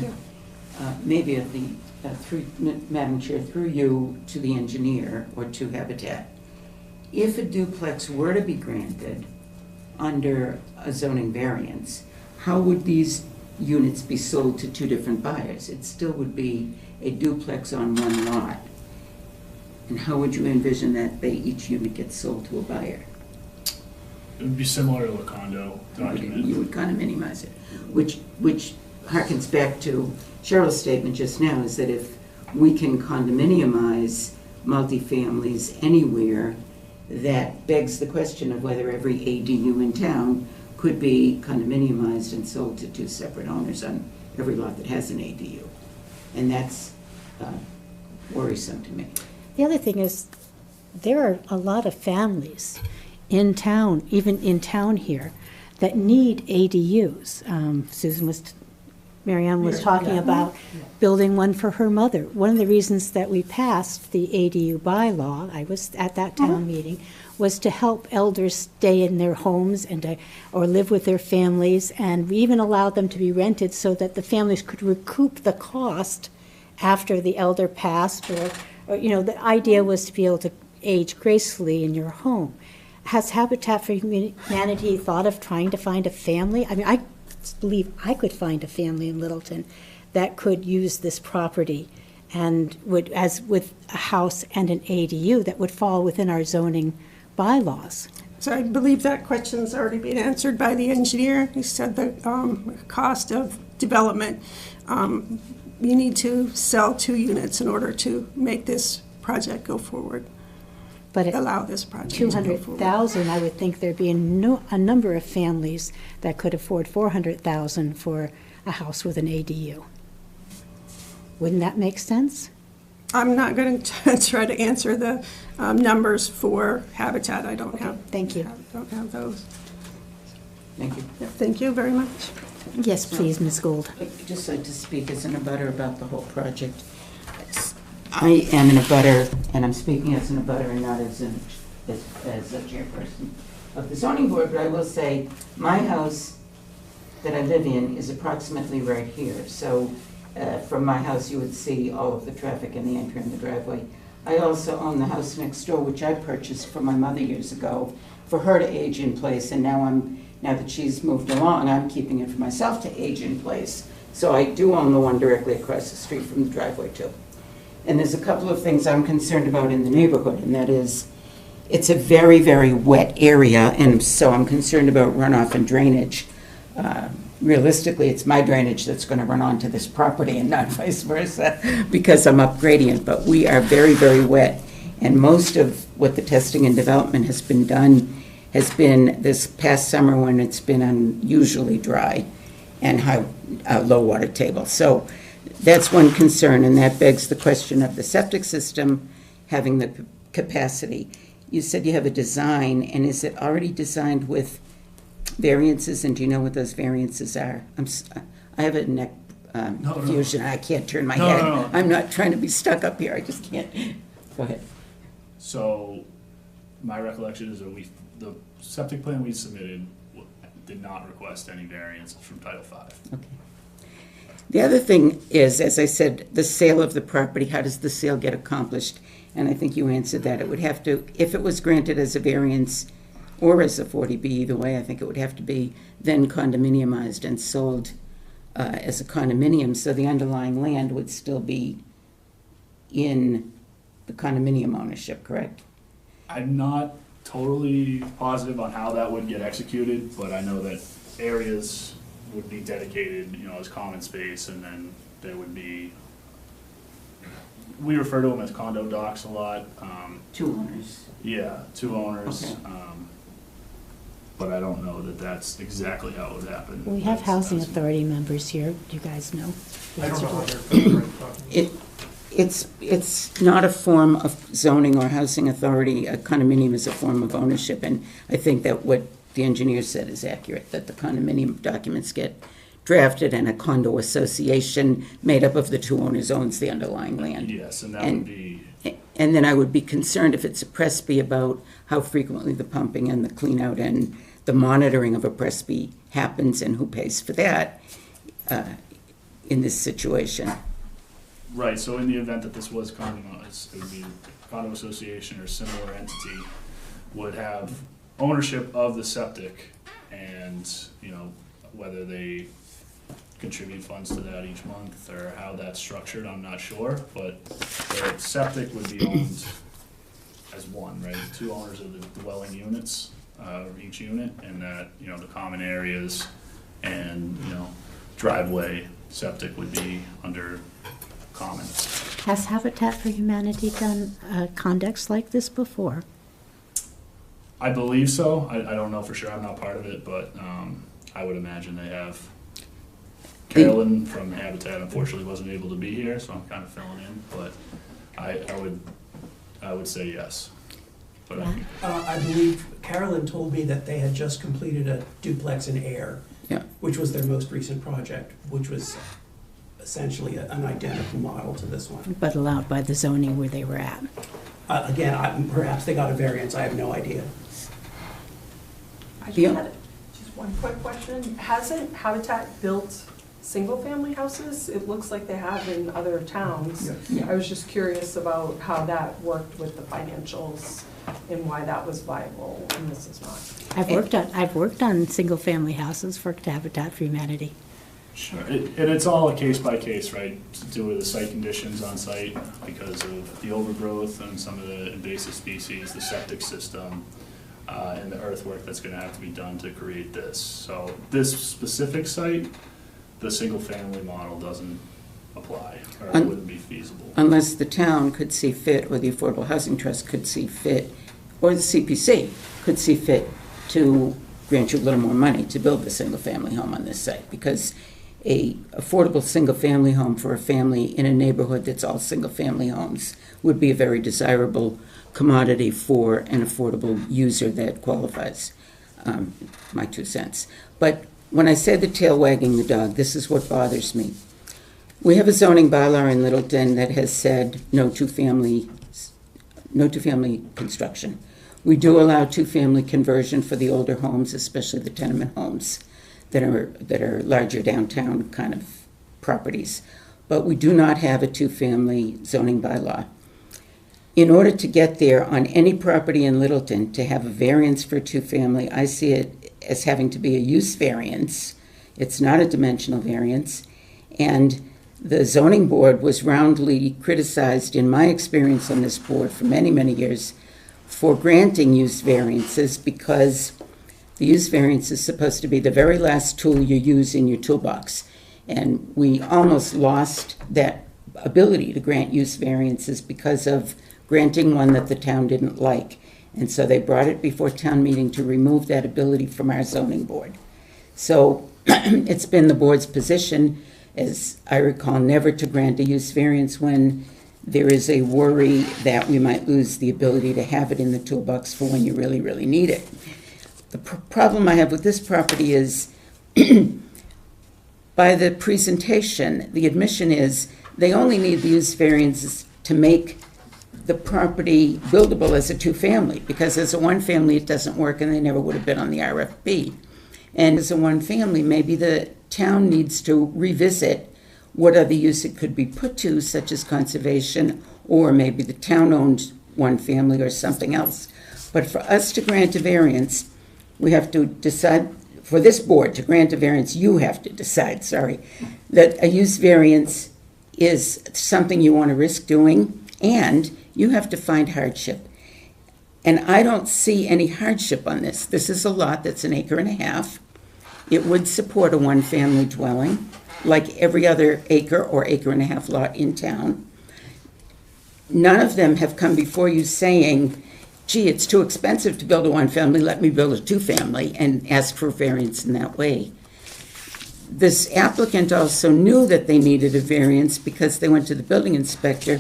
Speaker 1: Maybe through Madam Chair, through you to the engineer or to Habitat. If a duplex were to be granted under a zoning variance, how would these units be sold to two different buyers? It still would be a duplex on one lot. And how would you envision that each unit gets sold to a buyer?
Speaker 6: It would be similar to a condo document.
Speaker 1: You would condominiumize it, which harkens back to Cheryl's statement just now, is that if we can condominiumize multifamilies anywhere, that begs the question of whether every ADU in town could be condominiumized and sold to two separate owners on every lot that has an ADU. And that's worrisome to me.
Speaker 2: The other thing is, there are a lot of families in town, even in town here, that need ADUs. Marianne was talking about building one for her mother. One of the reasons that we passed the ADU bylaw, I was at that town meeting, was to help elders stay in their homes or live with their families, and we even allowed them to be rented so that the families could recoup the cost after the elder passed, or the idea was to be able to age gracefully in your home. Has Habitat for Humanity thought of trying to find a family? I mean, I believe I could find a family in Littleton that could use this property and would, as with a house and an ADU, that would fall within our zoning bylaws.
Speaker 10: So I believe that question's already been answered by the engineer. He said the cost of development, you need to sell 2 units in order to make this project go forward.
Speaker 2: But at
Speaker 10: allow this project to go forward.
Speaker 2: $200,000, I would think there'd be a number of families that could afford $400,000 for a house with an ADU. Wouldn't that make sense?
Speaker 10: I'm not going to try to answer the numbers for Habitat. I don't have.
Speaker 2: Thank you.
Speaker 10: I don't have those.
Speaker 1: Thank you.
Speaker 10: Yeah, thank you very much.
Speaker 2: Yes, please, Ms. Gould.
Speaker 1: I'd just like to speak as an abutter about the whole project. I am an abutter, and I'm speaking as an abutter and not as a chairperson of the zoning board, but I will say my house that I live in is approximately right here. So from my house, you would see all of the traffic and the entry and the driveway. I also own the house next door, which I purchased for my mother years ago, for her to age in place, and now that she's moved along, I'm keeping it for myself to age in place. So I do own the one directly across the street from the driveway too. And there's a couple of things I'm concerned about in the neighborhood, and that is it's a very, very wet area, and so I'm concerned about runoff and drainage. Realistically, it's my drainage that's going to run onto this property and not vice versa because I'm up gradient, but we are very, very wet. And most of what the testing and development has been done has been this past summer when it's been unusually dry and high, low water table. So that's one concern, and that begs the question of the septic system having the capacity. You said you have a design, and is it already designed with variances, and do you know what those variances are? I have a neck fusion, I can't turn my head.
Speaker 6: No.
Speaker 1: I'm not trying to be stuck up here, I just can't. Go ahead.
Speaker 6: So, my recollection is that the septic plan we submitted did not request any variances from Title V.
Speaker 1: Okay. The other thing is, as I said, the sale of the property, how does the sale get accomplished? And I think you answered that. It would have to, if it was granted as a variance or as a 40B, either way, I think it would have to be then condominiumized and sold as a condominium, so the underlying land would still be in the condominium ownership, correct?
Speaker 6: I'm not totally positive on how that would get executed, but I know that areas would be dedicated, as common space, and then there would be, we refer to them as condo docs a lot.
Speaker 1: Two owners.
Speaker 6: Yeah, two owners.
Speaker 1: Okay.
Speaker 6: But I don't know that that's exactly how it would happen.
Speaker 2: We have
Speaker 6: That's-
Speaker 2: housing
Speaker 6: that's-
Speaker 2: authority members here. Do you guys know?
Speaker 4: I don't know how they're.
Speaker 1: It's not a form of zoning or housing authority. A condominium is a form of ownership, and I think that what the engineer said is accurate, that the condominium documents get drafted and a condo association made up of the two owners owns the underlying land.
Speaker 6: Yes, and that would be,
Speaker 1: And then I would be concerned if it's a Presby about how frequently the pumping and the clean out and the monitoring of a Presby happens and who pays for that in this situation.
Speaker 6: right, so in the event that this was condo, it would be condo association or similar entity would have ownership of the septic, and, whether they contribute funds to that each month or how that's structured, I'm not sure, but the septic would be owned as one, right? Two owners of the dwelling units, each unit, and that, the common areas and, driveway septic would be under common.
Speaker 2: Has Habitat for Humanity done conducts like this before?
Speaker 6: I believe so. I don't know for sure. I'm not part of it, but I would imagine they have. Carolyn from Habitat unfortunately wasn't able to be here, so I'm kind of filling in, but I would say yes. But
Speaker 8: I believe Carolyn told me that they had just completed a duplex in Air,
Speaker 1: Yeah.
Speaker 8: which was their most recent project, which was essentially an identical model to this one.
Speaker 2: But allowed by the zoning where they were at.
Speaker 8: Again, perhaps they got a variance, I have no idea.
Speaker 9: I
Speaker 1: Yeah.
Speaker 9: just had just one quick question. Hasn't Habitat built single-family houses? It looks like they have in other towns.
Speaker 1: Yeah.
Speaker 9: I was just curious about how that worked with the financials and why that was viable and this is not.
Speaker 2: I've worked on single-family houses for Habitat for Humanity.
Speaker 6: Sure, and it's all a case by case, right, to do with the site conditions on site because of the overgrowth and some of the invasive species, the septic system, and the earthwork that's gonna have to be done to create this. So this specific site, the single-family model doesn't apply, or it wouldn't be feasible.
Speaker 1: Unless the town could see fit, or the Affordable Housing Trust could see fit, or the CPC could see fit to grant you a little more money to build a single-family home on this site, because a affordable single-family home for a family in a neighborhood that's all single-family homes would be a very desirable commodity for an affordable user that qualifies. My 2 cents. But when I say the tail wagging the dog, this is what bothers me. We have a zoning bylaw in Littleton that has said no two-family construction. We do allow two-family conversion for the older homes, especially the tenement homes that are larger downtown kind of properties. But we do not have a two-family zoning bylaw. In order to get there on any property in Littleton, to have a variance for two-family, I see it as having to be a use variance. It's not a dimensional variance. And the zoning board was roundly criticized, in my experience on this board for many, many years, for granting use variances because the use variance is supposed to be the very last tool you use in your toolbox. And we almost lost that ability to grant use variances because of granting one that the town didn't like. And so they brought it before town meeting to remove that ability from our zoning board. So it's been the board's position, as I recall, never to grant a use variance when there is a worry that we might lose the ability to have it in the toolbox for when you really, really need it. The problem I have with this property is by the presentation, the admission is they only need the use variances to make the property buildable as a two-family, because as a one-family it doesn't work and they never would have been on the RFP. And as a one-family, maybe the town needs to revisit what other use it could be put to, such as conservation, or maybe the town owns one family or something else. But for us to grant a variance, we have to decide, for this board to grant a variance, you have to decide, that a use variance is something you want to risk doing, and you have to find hardship. And I don't see any hardship on this. This is a lot that's 1.5 acres. It would support a one-family dwelling, like every other acre or 1.5 acre lot in town. None of them have come before you saying, gee, it's too expensive to build a one-family, let me build a two-family, and ask for a variance in that way. This applicant also knew that they needed a variance because they went to the building inspector,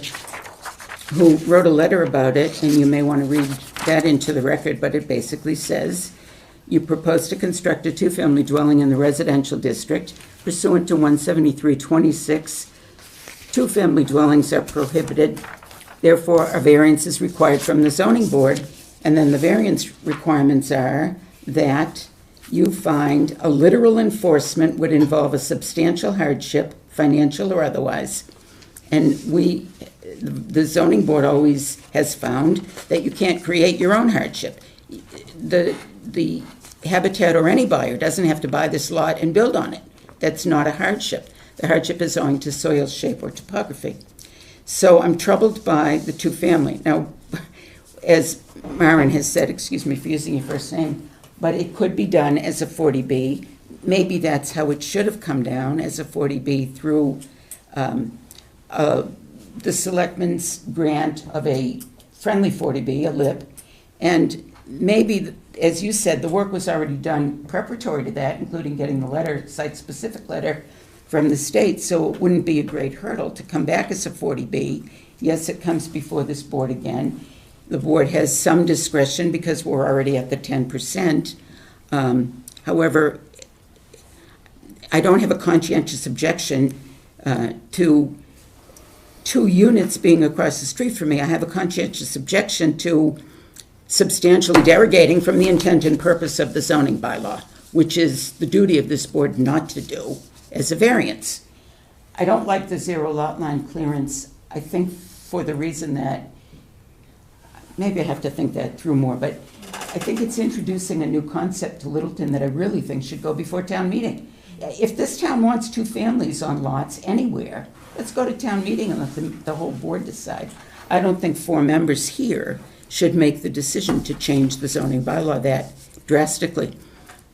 Speaker 1: who wrote a letter about it, and you may want to read that into the record, but it basically says, you propose to construct a two-family dwelling in the residential district pursuant to 173-26. Two-family dwellings are prohibited. Therefore, a variance is required from the zoning board. And then the variance requirements are that you find a literal enforcement would involve a substantial hardship, financial or otherwise. And the zoning board always has found that you can't create your own hardship. The Habitat or any buyer doesn't have to buy this lot and build on it. That's not a hardship. The hardship is owing to soil shape or topography. So I'm troubled by the two-family. Now, as Maren has said, excuse me for using your first name, but it could be done as a 40B. Maybe that's how it should have come down, as a 40B through the selectmen's grant of a friendly 40B, a LIP, and maybe, as you said, the work was already done preparatory to that, including getting the letter, site-specific letter from the state, so it wouldn't be a great hurdle to come back as a 40B. Yes, it comes before this board again. The board has some discretion because we're already at the 10%. However, I don't have a conscientious objection to 2 units being across the street from me. I have a conscientious objection to substantially derogating from the intent and purpose of the zoning bylaw, which is the duty of this board not to do as a variance. I don't like the 0 lot line clearance, I think for the reason that, maybe I have to think that through more, but I think it's introducing a new concept to Littleton that I really think should go before town meeting. If this town wants 2 families on lots anywhere, let's go to town meeting and let the whole board decide. I don't think 4 members here should make the decision to change the zoning bylaw that drastically.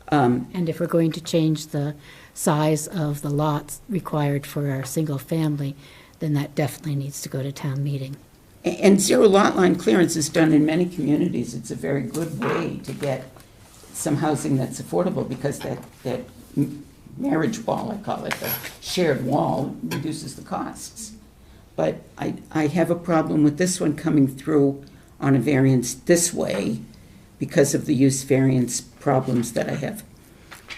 Speaker 2: And if we're going to change the size of the lots required for our single family, then that definitely needs to go to town meeting.
Speaker 1: And 0 lot line clearance is done in many communities. It's a very good way to get some housing that's affordable because that marriage wall, I call it, the shared wall, reduces the costs. But I have a problem with this one coming through on a variance this way because of the use variance problems that I have.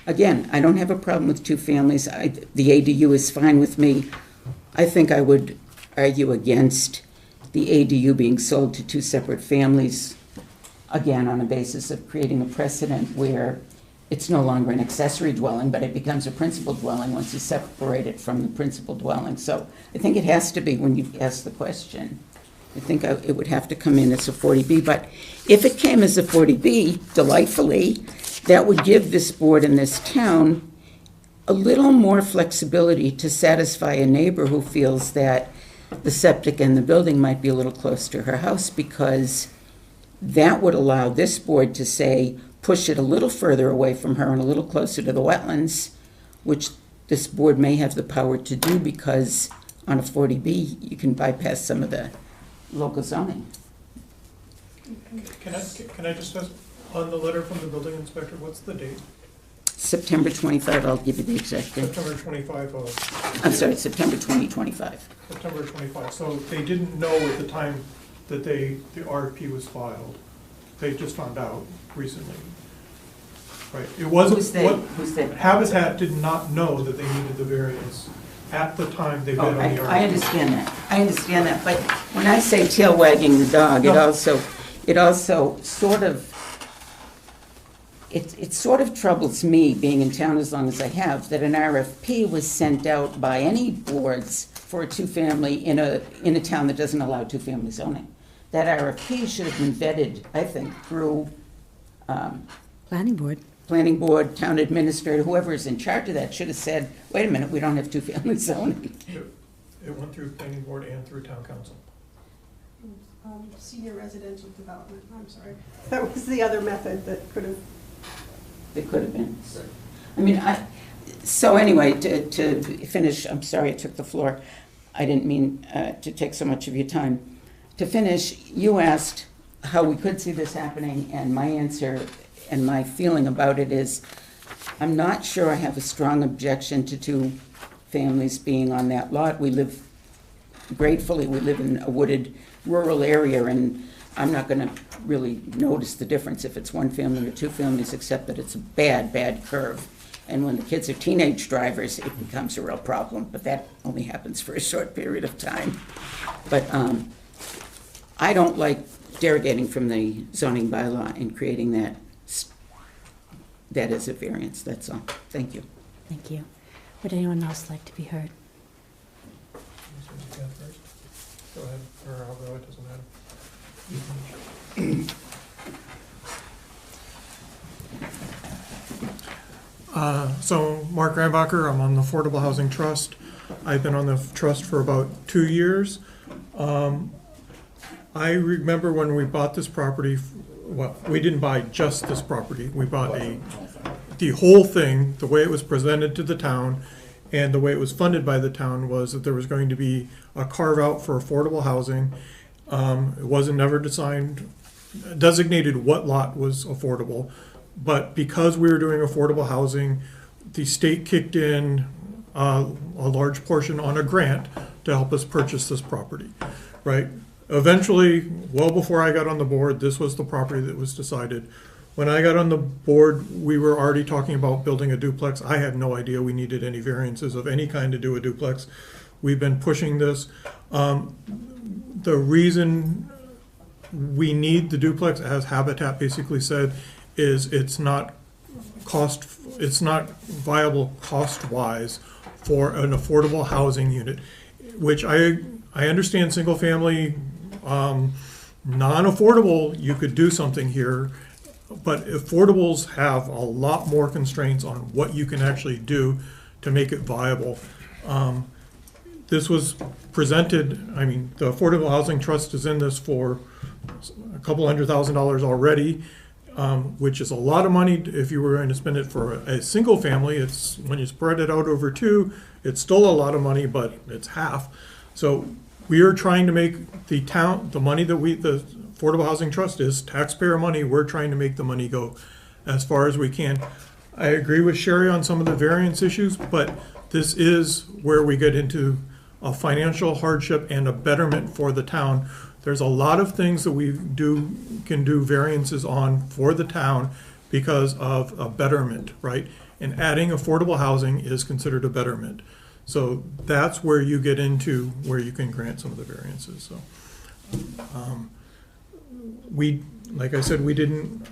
Speaker 1: Again, I don't have a problem with 2 families. The ADU is fine with me. I think I would argue against the ADU being sold to 2 separate families, again, on a basis of creating a precedent where it's no longer an accessory dwelling, but it becomes a principal dwelling once you separate it from the principal dwelling. So I think it has to be, when you ask the question, I think it would have to come in as a 40B. But if it came as a 40B, delightfully, that would give this board in this town a little more flexibility to satisfy a neighbor who feels that the septic and the building might be a little close to her house because that would allow this board to say, push it a little further away from her and a little closer to the wetlands, which this board may have the power to do because on a 40B, you can bypass some of the local zoning.
Speaker 4: Can I just ask, on the letter from the building inspector, what's the date?
Speaker 1: September 25, I'll give you the exact date.
Speaker 4: September 25 of,
Speaker 1: I'm sorry, September 2025.
Speaker 4: September 25. So they didn't know at the time that the RFP was filed. They just found out recently. Right, it wasn't.
Speaker 1: Who's they? Who's they?
Speaker 4: Habitat did not know that they needed the variance at the time they bid
Speaker 1: Oh,
Speaker 4: on the RFP.
Speaker 1: I understand that. I understand that. But when I say tail wagging the dog, it also sort of, it sort of troubles me, being in town as long as I have, that an RFP was sent out by any boards for a two-family in a town that doesn't allow two-family zoning. That RFP should have been vetted, I think, through
Speaker 2: Planning board.
Speaker 1: planning board, town administrator, whoever is in charge of that should have said, wait a minute, we don't have two-family zoning.
Speaker 4: It went through planning board and through town council.
Speaker 10: Senior residential development, I'm sorry. That was the other method that could have.
Speaker 1: It could have been. I mean, so anyway, to finish, I'm sorry I took the floor. I didn't mean to take so much of your time. To finish, you asked how we could see this happening, and my answer and my feeling about it is, I'm not sure I have a strong objection to two families being on that lot. We live, gratefully, we live in a wooded rural area, and I'm not gonna really notice the difference if it's one family or two families, except that it's a bad, bad curve. And when the kids are teenage drivers, it becomes a real problem, but that only happens for a short period of time. But I don't like derogating from the zoning bylaw and creating that as a variance, that's all. Thank you.
Speaker 2: Thank you. Would anyone else like to be heard?
Speaker 4: Go ahead, or although it doesn't matter. So Mark Rambacher, I'm on the Affordable Housing Trust. I've been on the trust for about 2 years. I remember when we bought this property, well, we didn't buy just this property. We bought the whole thing, the way it was presented to the town, and the way it was funded by the town was that there was going to be a carve-out for affordable housing. It wasn't never designated what lot was affordable, but because we were doing affordable housing, the state kicked in a large portion on a grant to help us purchase this property, right? Eventually, well before I got on the board, this was the property that was decided. When I got on the board, we were already talking about building a duplex. I had no idea we needed any variances of any kind to do a duplex. We've been pushing this. The reason we need the duplex, as Habitat basically said, is it's not viable cost-wise for an affordable housing unit, which I understand single family, non-affordable, you could do something here, but affordables have a lot more constraints on what you can actually do to make it viable. This was presented, I mean, the Affordable Housing Trust is in this for a couple $100,000 already, which is a lot of money if you were going to spend it for a single family. It's, when you spread it out over two, it's still a lot of money, but it's half. So we are trying to make the town, the money that the Affordable Housing Trust is taxpayer money, we're trying to make the money go as far as we can. I agree with Sherry on some of the variance issues, but this is where we get into a financial hardship and a betterment for the town. There's a lot of things that we can do variances on for the town because of a betterment, right? And adding affordable housing is considered a betterment. So that's where you get into where you can grant some of the variances. So like I said, we didn't,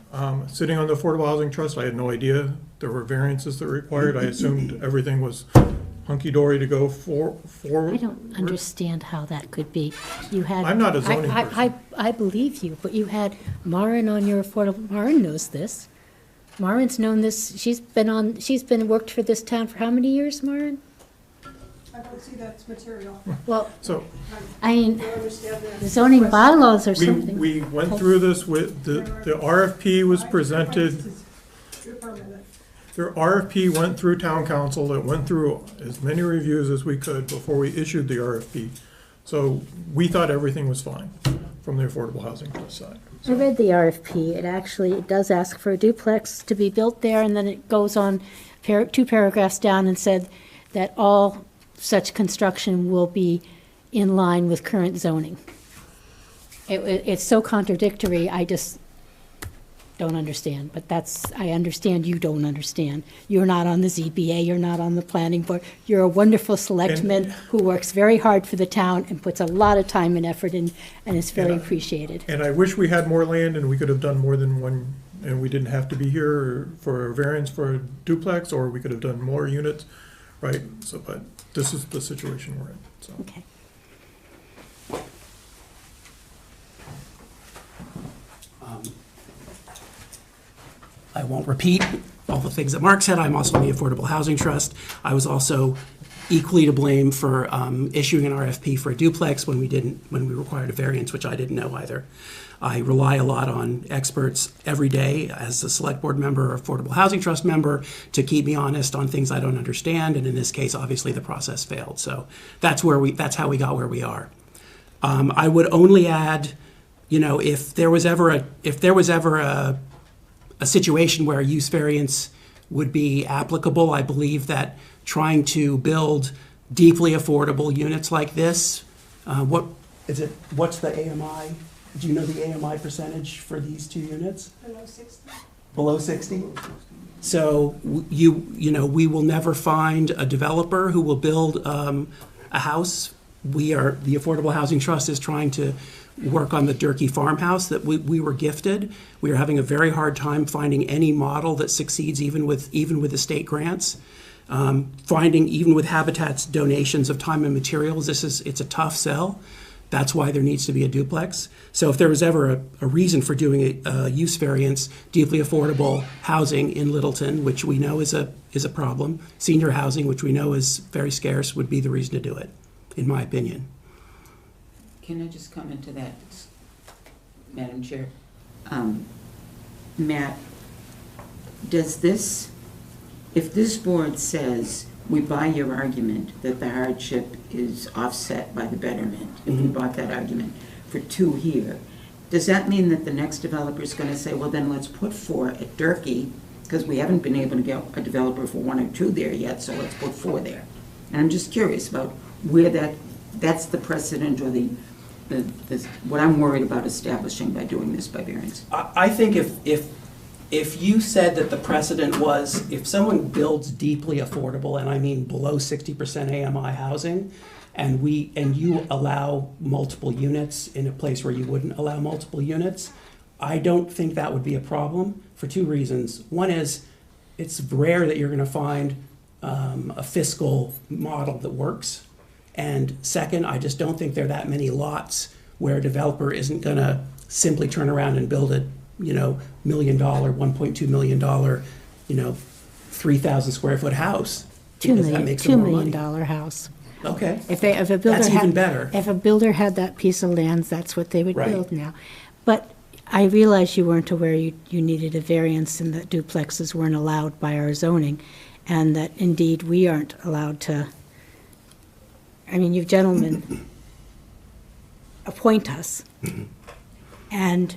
Speaker 4: sitting on the Affordable Housing Trust, I had no idea there were variances that were required. I assumed everything was hunky-dory to go forward.
Speaker 2: I don't understand how that could be. You had.
Speaker 4: I'm not a zoning person.
Speaker 2: I believe you, but you had Maureen on your affordable, Maureen knows this. Maureen's known this, she's been worked for this town for how many years, Maureen?
Speaker 10: I don't see that's material.
Speaker 2: Well,
Speaker 4: So
Speaker 2: I mean,
Speaker 10: I don't understand that.
Speaker 2: the zoning bylaws or
Speaker 4: we,
Speaker 2: something.
Speaker 4: we went through this with, the RFP was presented. Their RFP went through town council, it went through as many reviews as we could before we issued the RFP. So we thought everything was fine from the Affordable Housing Trust side.
Speaker 2: I read the RFP. It does ask for a duplex to be built there, and then it goes on two paragraphs down and said that all such construction will be in line with current zoning. It's so contradictory, I just don't understand, but I understand you don't understand. You're not on the ZBA, you're not on the planning board. You're a wonderful selectman who works very hard for the town and puts a lot of time and effort in, and it's very appreciated.
Speaker 4: And I wish we had more land and we could have done more than one, and we didn't have to be here for a variance for a duplex, or we could have done more units, right? So, but this is the situation we're in, so.
Speaker 2: Okay.
Speaker 8: I won't repeat all the things that Mark said. I'm also on the Affordable Housing Trust. I was also equally to blame for issuing an RFP for a duplex when we required a variance, which I didn't know either. I rely a lot on experts every day as a select board member or Affordable Housing Trust member to keep me honest on things I don't understand. And in this case, obviously the process failed. So that's how we got where we are. I would only add, if there was ever a situation where a use variance would be applicable, I believe that trying to build deeply affordable units like this, what's the AMI? Do you know the AMI percentage for these two units?
Speaker 10: Below 60.
Speaker 8: Below 60? So we will never find a developer who will build a house. The Affordable Housing Trust is trying to work on the Durkee farmhouse that we were gifted. We are having a very hard time finding any model that succeeds even with the state grants. Finding even with Habitat's donations of time and materials, it's a tough sell. That's why there needs to be a duplex. So if there was ever a reason for doing a use variance, deeply affordable housing in Littleton, which we know is a problem, senior housing, which we know is very scarce, would be the reason to do it, in my opinion.
Speaker 1: Can I just comment to that, Madam Chair? Matt, if this board says, we buy your argument that the hardship is offset by the betterment, if we bought that argument for 2 here, does that mean that the next developer is going to say, well, then let's put 4 at Durkee, because we haven't been able to get a developer for 1 or 2 there yet, so let's put 4 there? And I'm just curious about where that's the precedent or what I'm worried about establishing by doing this by variance.
Speaker 8: I think if you said that the precedent was if someone builds deeply affordable, and I mean below 60% AMI housing, and you allow multiple units in a place where you wouldn't allow multiple units, I don't think that would be a problem for 2 reasons. One is it's rare that you're going to find a fiscal model that works. And second, I just don't think there are that many lots where a developer isn't going to simply turn around and build a $1 million, $1.2 million, 3,000 square foot house.
Speaker 2: $2 million house.
Speaker 8: Okay.
Speaker 2: If a builder
Speaker 8: That's even better.
Speaker 2: If a builder had that piece of land, that's what they would
Speaker 8: Right.
Speaker 2: build now. But I realize you weren't aware you needed a variance and that duplexes weren't allowed by our zoning, and that indeed we aren't allowed to. I mean, you gentlemen appoint us, and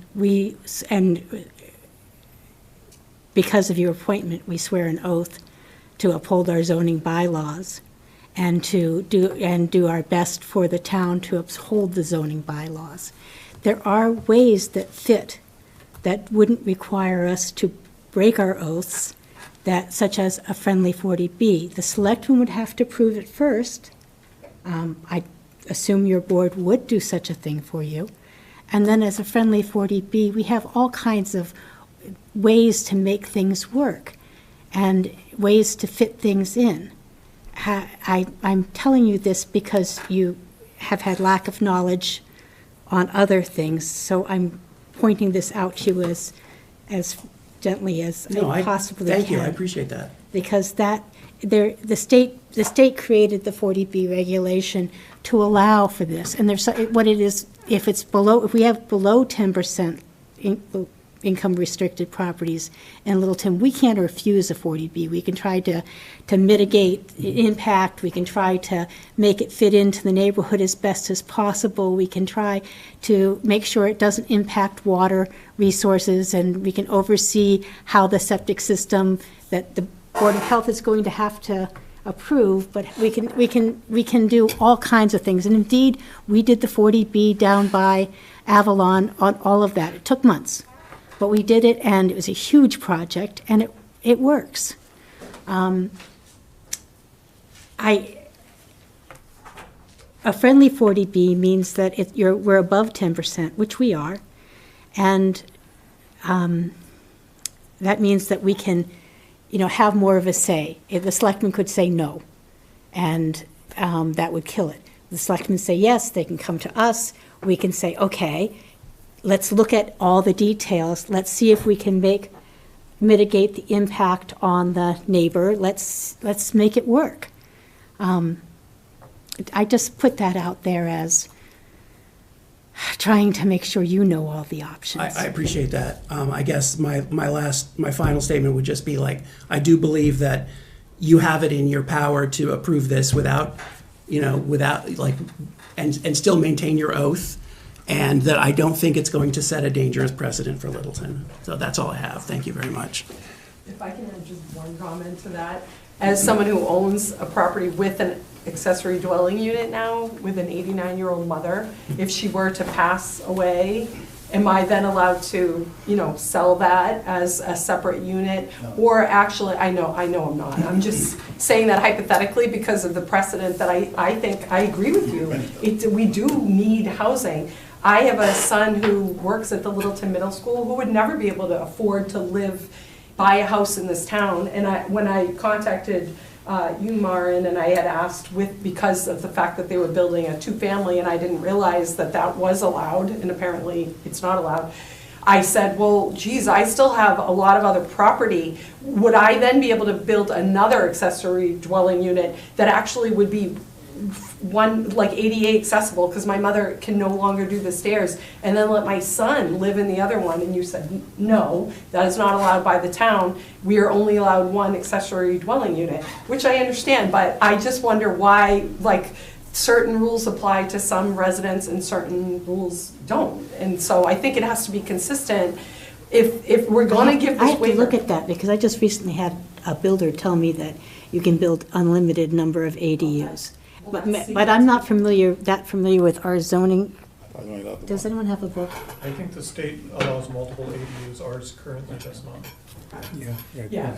Speaker 2: because of your appointment, we swear an oath to uphold our zoning bylaws and to do our best for the town to uphold the zoning bylaws. There are ways that fit that wouldn't require us to break our oaths, such as a friendly 40B. The selectmen would have to prove it first. I assume your board would do such a thing for you. And then as a friendly 40B, we have all kinds of ways to make things work and ways to fit things in. I'm telling you this because you have had lack of knowledge on other things, so I'm pointing this out to you as gently as
Speaker 8: No,
Speaker 2: I possibly can.
Speaker 8: thank you, I appreciate that.
Speaker 2: Because the state created the 40B regulation to allow for this. And there's, what it is, if we have below 10% income restricted properties in Littleton, we can't refuse a 40B. We can try to mitigate impact. We can try to make it fit into the neighborhood as best as possible. We can try to make sure it doesn't impact water resources, and we can oversee how the septic system that the Board of Health is going to have to approve, but we can do all kinds of things. And indeed, we did the 40B down by Avalon on all of that. It took months, but we did it, and it was a huge project, and it works. A friendly 40B means that we're above 10%, which we are, and that means that we can, have more of a say. If the selectmen could say no, and that would kill it. The selectmen say yes, they can come to us. We can say, okay, let's look at all the details. Let's see if we can mitigate the impact on the neighbor. Let's make it work. I just put that out there as trying to make sure you know all the options.
Speaker 8: I appreciate that. I guess my final statement would just be I do believe that you have it in your power to approve this without and still maintain your oath, and that I don't think it's going to set a dangerous precedent for Littleton. So that's all I have. Thank you very much.
Speaker 9: If I can add just one comment to that. As someone who owns a property with an accessory dwelling unit now, with an 89-year-old mother, if she were to pass away, am I then allowed to, sell that as a separate unit? No. Or actually, I know I'm not. I'm just saying that hypothetically because of the precedent that I think I agree with you. We do need housing. I have a son who works at the Littleton Middle School who would never be able to afford to buy a house in this town. And when I contacted you, Marin, and I had asked because of the fact that they were building a two-family, and I didn't realize that was allowed, and apparently it's not allowed. I said, well, geez, I still have a lot of other property. Would I then be able to build another accessory dwelling unit that actually would be ADA accessible, because my mother can no longer do the stairs, and then let my son live in the other one? And you said, no, that is not allowed by the town. We are only allowed one accessory dwelling unit, which I understand, but I just wonder why, certain rules apply to some residents and certain rules don't. And so I think it has to be consistent if we're going to give this waiver.
Speaker 2: I have to look at that, because I just recently had a builder tell me that you can build unlimited number of ADUs. Okay. But I'm not familiar with our zoning. Does anyone have a book?
Speaker 4: I think the state allows multiple ADUs, ours currently does not.
Speaker 9: Yeah.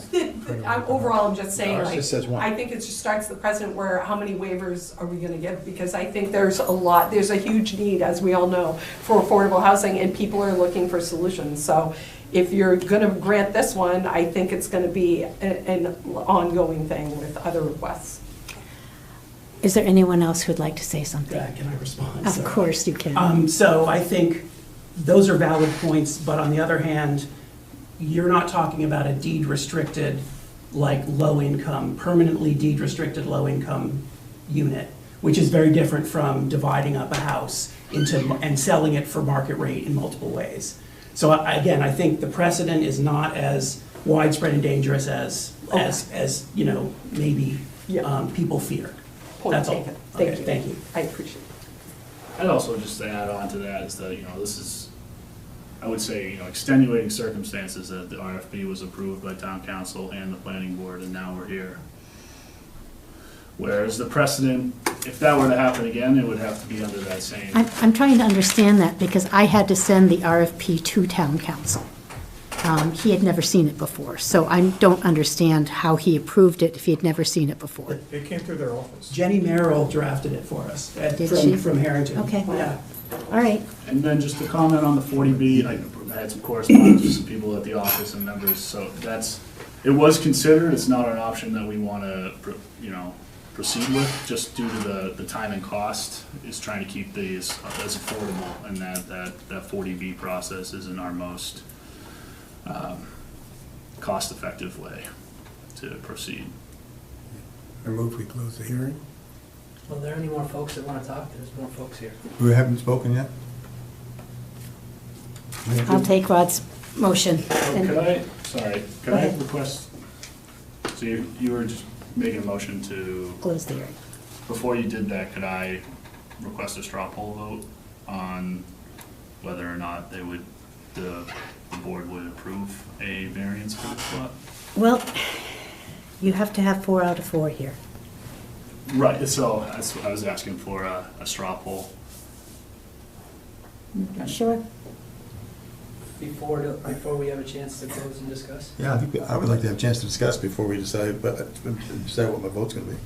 Speaker 9: Overall, I'm just saying,
Speaker 5: Ours just says one.
Speaker 9: I think it just starts the precedent where how many waivers are we going to give? Because I think there's a huge need, as we all know, for affordable housing, and people are looking for solutions. So if you're going to grant this one, I think it's going to be an ongoing thing with other requests.
Speaker 2: Is there anyone else who'd like to say something?
Speaker 8: Yeah, can I respond?
Speaker 2: Of course you can.
Speaker 8: So I think those are valid points, but on the other hand, you're not talking about a deed restricted, low income, permanently deed restricted low income unit, which is very different from dividing up a house and selling it for market rate in multiple ways. So again, I think the precedent is not as widespread and dangerous as maybe people fear. That's all. Thank you.
Speaker 9: I appreciate it.
Speaker 6: I'd also just add on to that is that, this is, I would say, extenuating circumstances that the RFP was approved by town council and the planning board, and now we're here. Whereas the precedent, if that were to happen again, it would have to be under that same.
Speaker 2: I'm trying to understand that, because I had to send the RFP to town council. He had never seen it before, so I don't understand how he approved it if he had never seen it before.
Speaker 4: It came through their office.
Speaker 8: Jenny Merrill drafted it for us from Harrington.
Speaker 2: Okay.
Speaker 8: Yeah.
Speaker 2: All right.
Speaker 6: And then just to comment on the 40B, I had some correspondence with some people at the office and members, so it was considered. It's not an option that we want to, proceed with, just due to the time and cost, is trying to keep these as affordable, and that 40B process isn't our most cost-effective way to proceed.
Speaker 3: I move we close the hearing.
Speaker 11: Well, are there any more folks that want to talk? There's more folks here.
Speaker 5: We haven't spoken yet?
Speaker 2: I'll take Rod's motion. And-
Speaker 6: Could I, sorry, could
Speaker 2: Go
Speaker 6: I
Speaker 2: ahead.
Speaker 6: request, so you were just making a motion to,
Speaker 2: Close the hearing.
Speaker 6: before you did that, could I request a straw poll vote on whether or not they would, the board would approve a variance for this lot?
Speaker 2: Well, you have to have 4 out of 4 here.
Speaker 6: Right, so that's what I was asking for, a straw poll.
Speaker 2: Sure.
Speaker 11: Before we have a chance to close and discuss?
Speaker 5: Yeah, I would like to have a chance to discuss before we decide, decide what my vote's gonna be.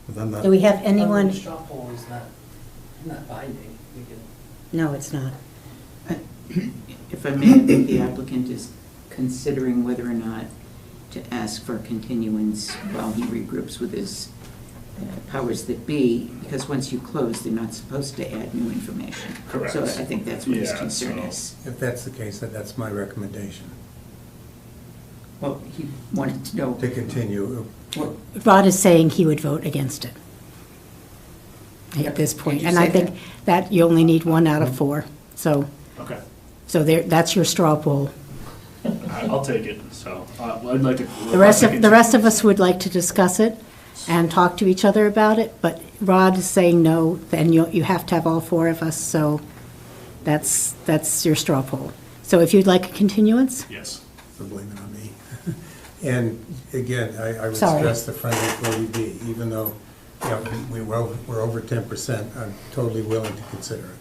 Speaker 5: But I'm not,
Speaker 2: Do we have anyone?
Speaker 11: Straw poll is not binding. We can.
Speaker 2: No, it's not.
Speaker 1: If I may, I think the applicant is considering whether or not to ask for continuance while he regroups with his powers that be, because once you close, they're not supposed to add new information.
Speaker 6: Correct.
Speaker 1: So I think that's what his
Speaker 6: Yeah,
Speaker 1: concern
Speaker 6: so-
Speaker 1: is.
Speaker 3: If that's the case, then that's my recommendation,
Speaker 1: Well, he wanted to know,
Speaker 3: to continue.
Speaker 1: well,
Speaker 2: Rod is saying he would vote against it at this point.
Speaker 1: Did you
Speaker 2: And I
Speaker 1: say
Speaker 2: think that you only need 1 out of 4. So
Speaker 6: Okay,
Speaker 2: that's your straw poll.
Speaker 6: I'll take it, so, I'd like to.
Speaker 2: The rest of us would like to discuss it and talk to each other about it, but Rod is saying no, then you have to have all 4 of us, so that's your straw poll. So if you'd like a continuance?
Speaker 6: Yes.
Speaker 3: So blame it on me. And again, I would
Speaker 2: Sorry.
Speaker 3: stress the friendly 40B, even though, you know, we're over 10%, I'm totally willing to consider it.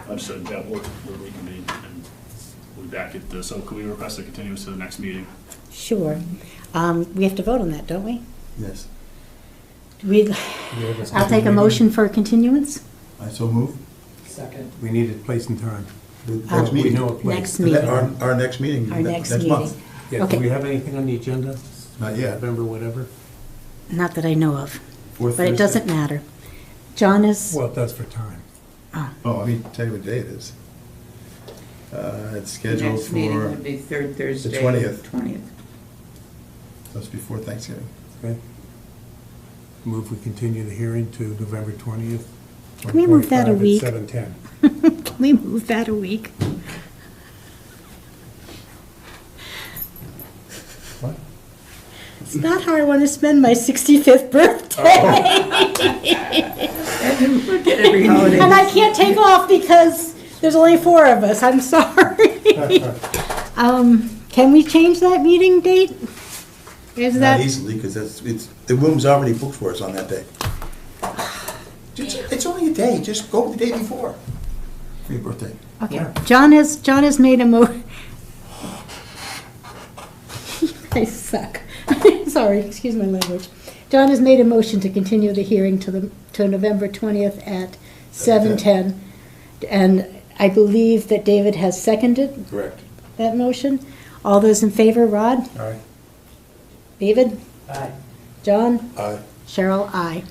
Speaker 6: Understood, yeah, we'll reconvene and we'll be back at the, so could we request a continuance to the next meeting?
Speaker 2: Sure. We have to vote on that, don't we?
Speaker 5: yes,
Speaker 2: I'll take a motion for a continuance.
Speaker 5: I so move.
Speaker 11: Second.
Speaker 3: We need a place and time.
Speaker 5: The
Speaker 2: Um,
Speaker 5: Next meeting.
Speaker 3: We know a place.
Speaker 2: Next meeting.
Speaker 5: Our next meeting.
Speaker 2: Our next
Speaker 5: month.
Speaker 2: meeting.
Speaker 3: Yeah, do
Speaker 2: Okay.
Speaker 3: we have anything on the agenda?
Speaker 5: Not yet.
Speaker 3: November, whatever?
Speaker 2: Not that I know of,
Speaker 5: Fourth
Speaker 2: but it
Speaker 5: Thursday.
Speaker 2: doesn't matter. John is,
Speaker 3: Well, it does for time.
Speaker 5: Oh, I mean, tell you what day it is. It's
Speaker 1: the
Speaker 5: scheduled
Speaker 1: next meeting
Speaker 5: for,
Speaker 1: would be third Thursday.
Speaker 5: 20th.
Speaker 1: 20th.
Speaker 5: that's before Thanksgiving.
Speaker 3: Okay. Move we continue the hearing to November 20th.
Speaker 2: Can we move that a
Speaker 3: 1:45
Speaker 2: week?
Speaker 3: At 7:10.
Speaker 2: can we move that a week?
Speaker 5: What?
Speaker 2: It's not how I want to spend my 65th birthday.
Speaker 1: Look at every holiday.
Speaker 2: And I can't take off because there's only 4 of us. I'm sorry. Can we change that meeting date? Is
Speaker 5: Not
Speaker 2: that,
Speaker 5: easily, because the room's already booked for us on that day. It's only a day, just go the day before, for your birthday.
Speaker 2: okay. John has made a I suck. Sorry, excuse my language. John has made a motion to continue the hearing to November 20th at 7:10. And I believe that David has seconded
Speaker 5: Correct.
Speaker 2: that motion. All those in favor, Rod?
Speaker 3: All right.
Speaker 2: David?
Speaker 11: Aye.
Speaker 2: John?
Speaker 5: Aye.
Speaker 2: Cheryl, aye.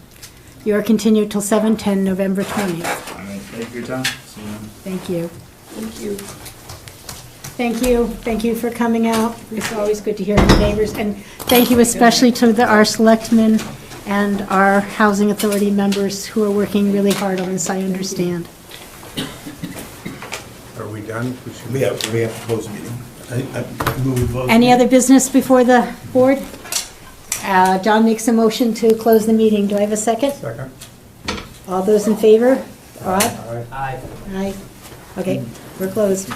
Speaker 2: You are continued till 7:10, November 20th.
Speaker 6: All right, thank you for your time. See you then.
Speaker 2: Thank you.
Speaker 1: Thank you.
Speaker 2: Thank you. Thank you for coming out. It's always good to hear from neighbors. And thank you especially to our selectmen and our housing authority members who are working really hard on this, I understand.
Speaker 3: Are we done?
Speaker 5: We have to close the meeting. I move we close.
Speaker 2: Any other business before the board? John makes a motion to close the meeting. Do I have a second?
Speaker 3: Second.
Speaker 2: All those in favor? Rod?
Speaker 3: All right.
Speaker 11: Aye.
Speaker 2: Aye. Okay, we're closed.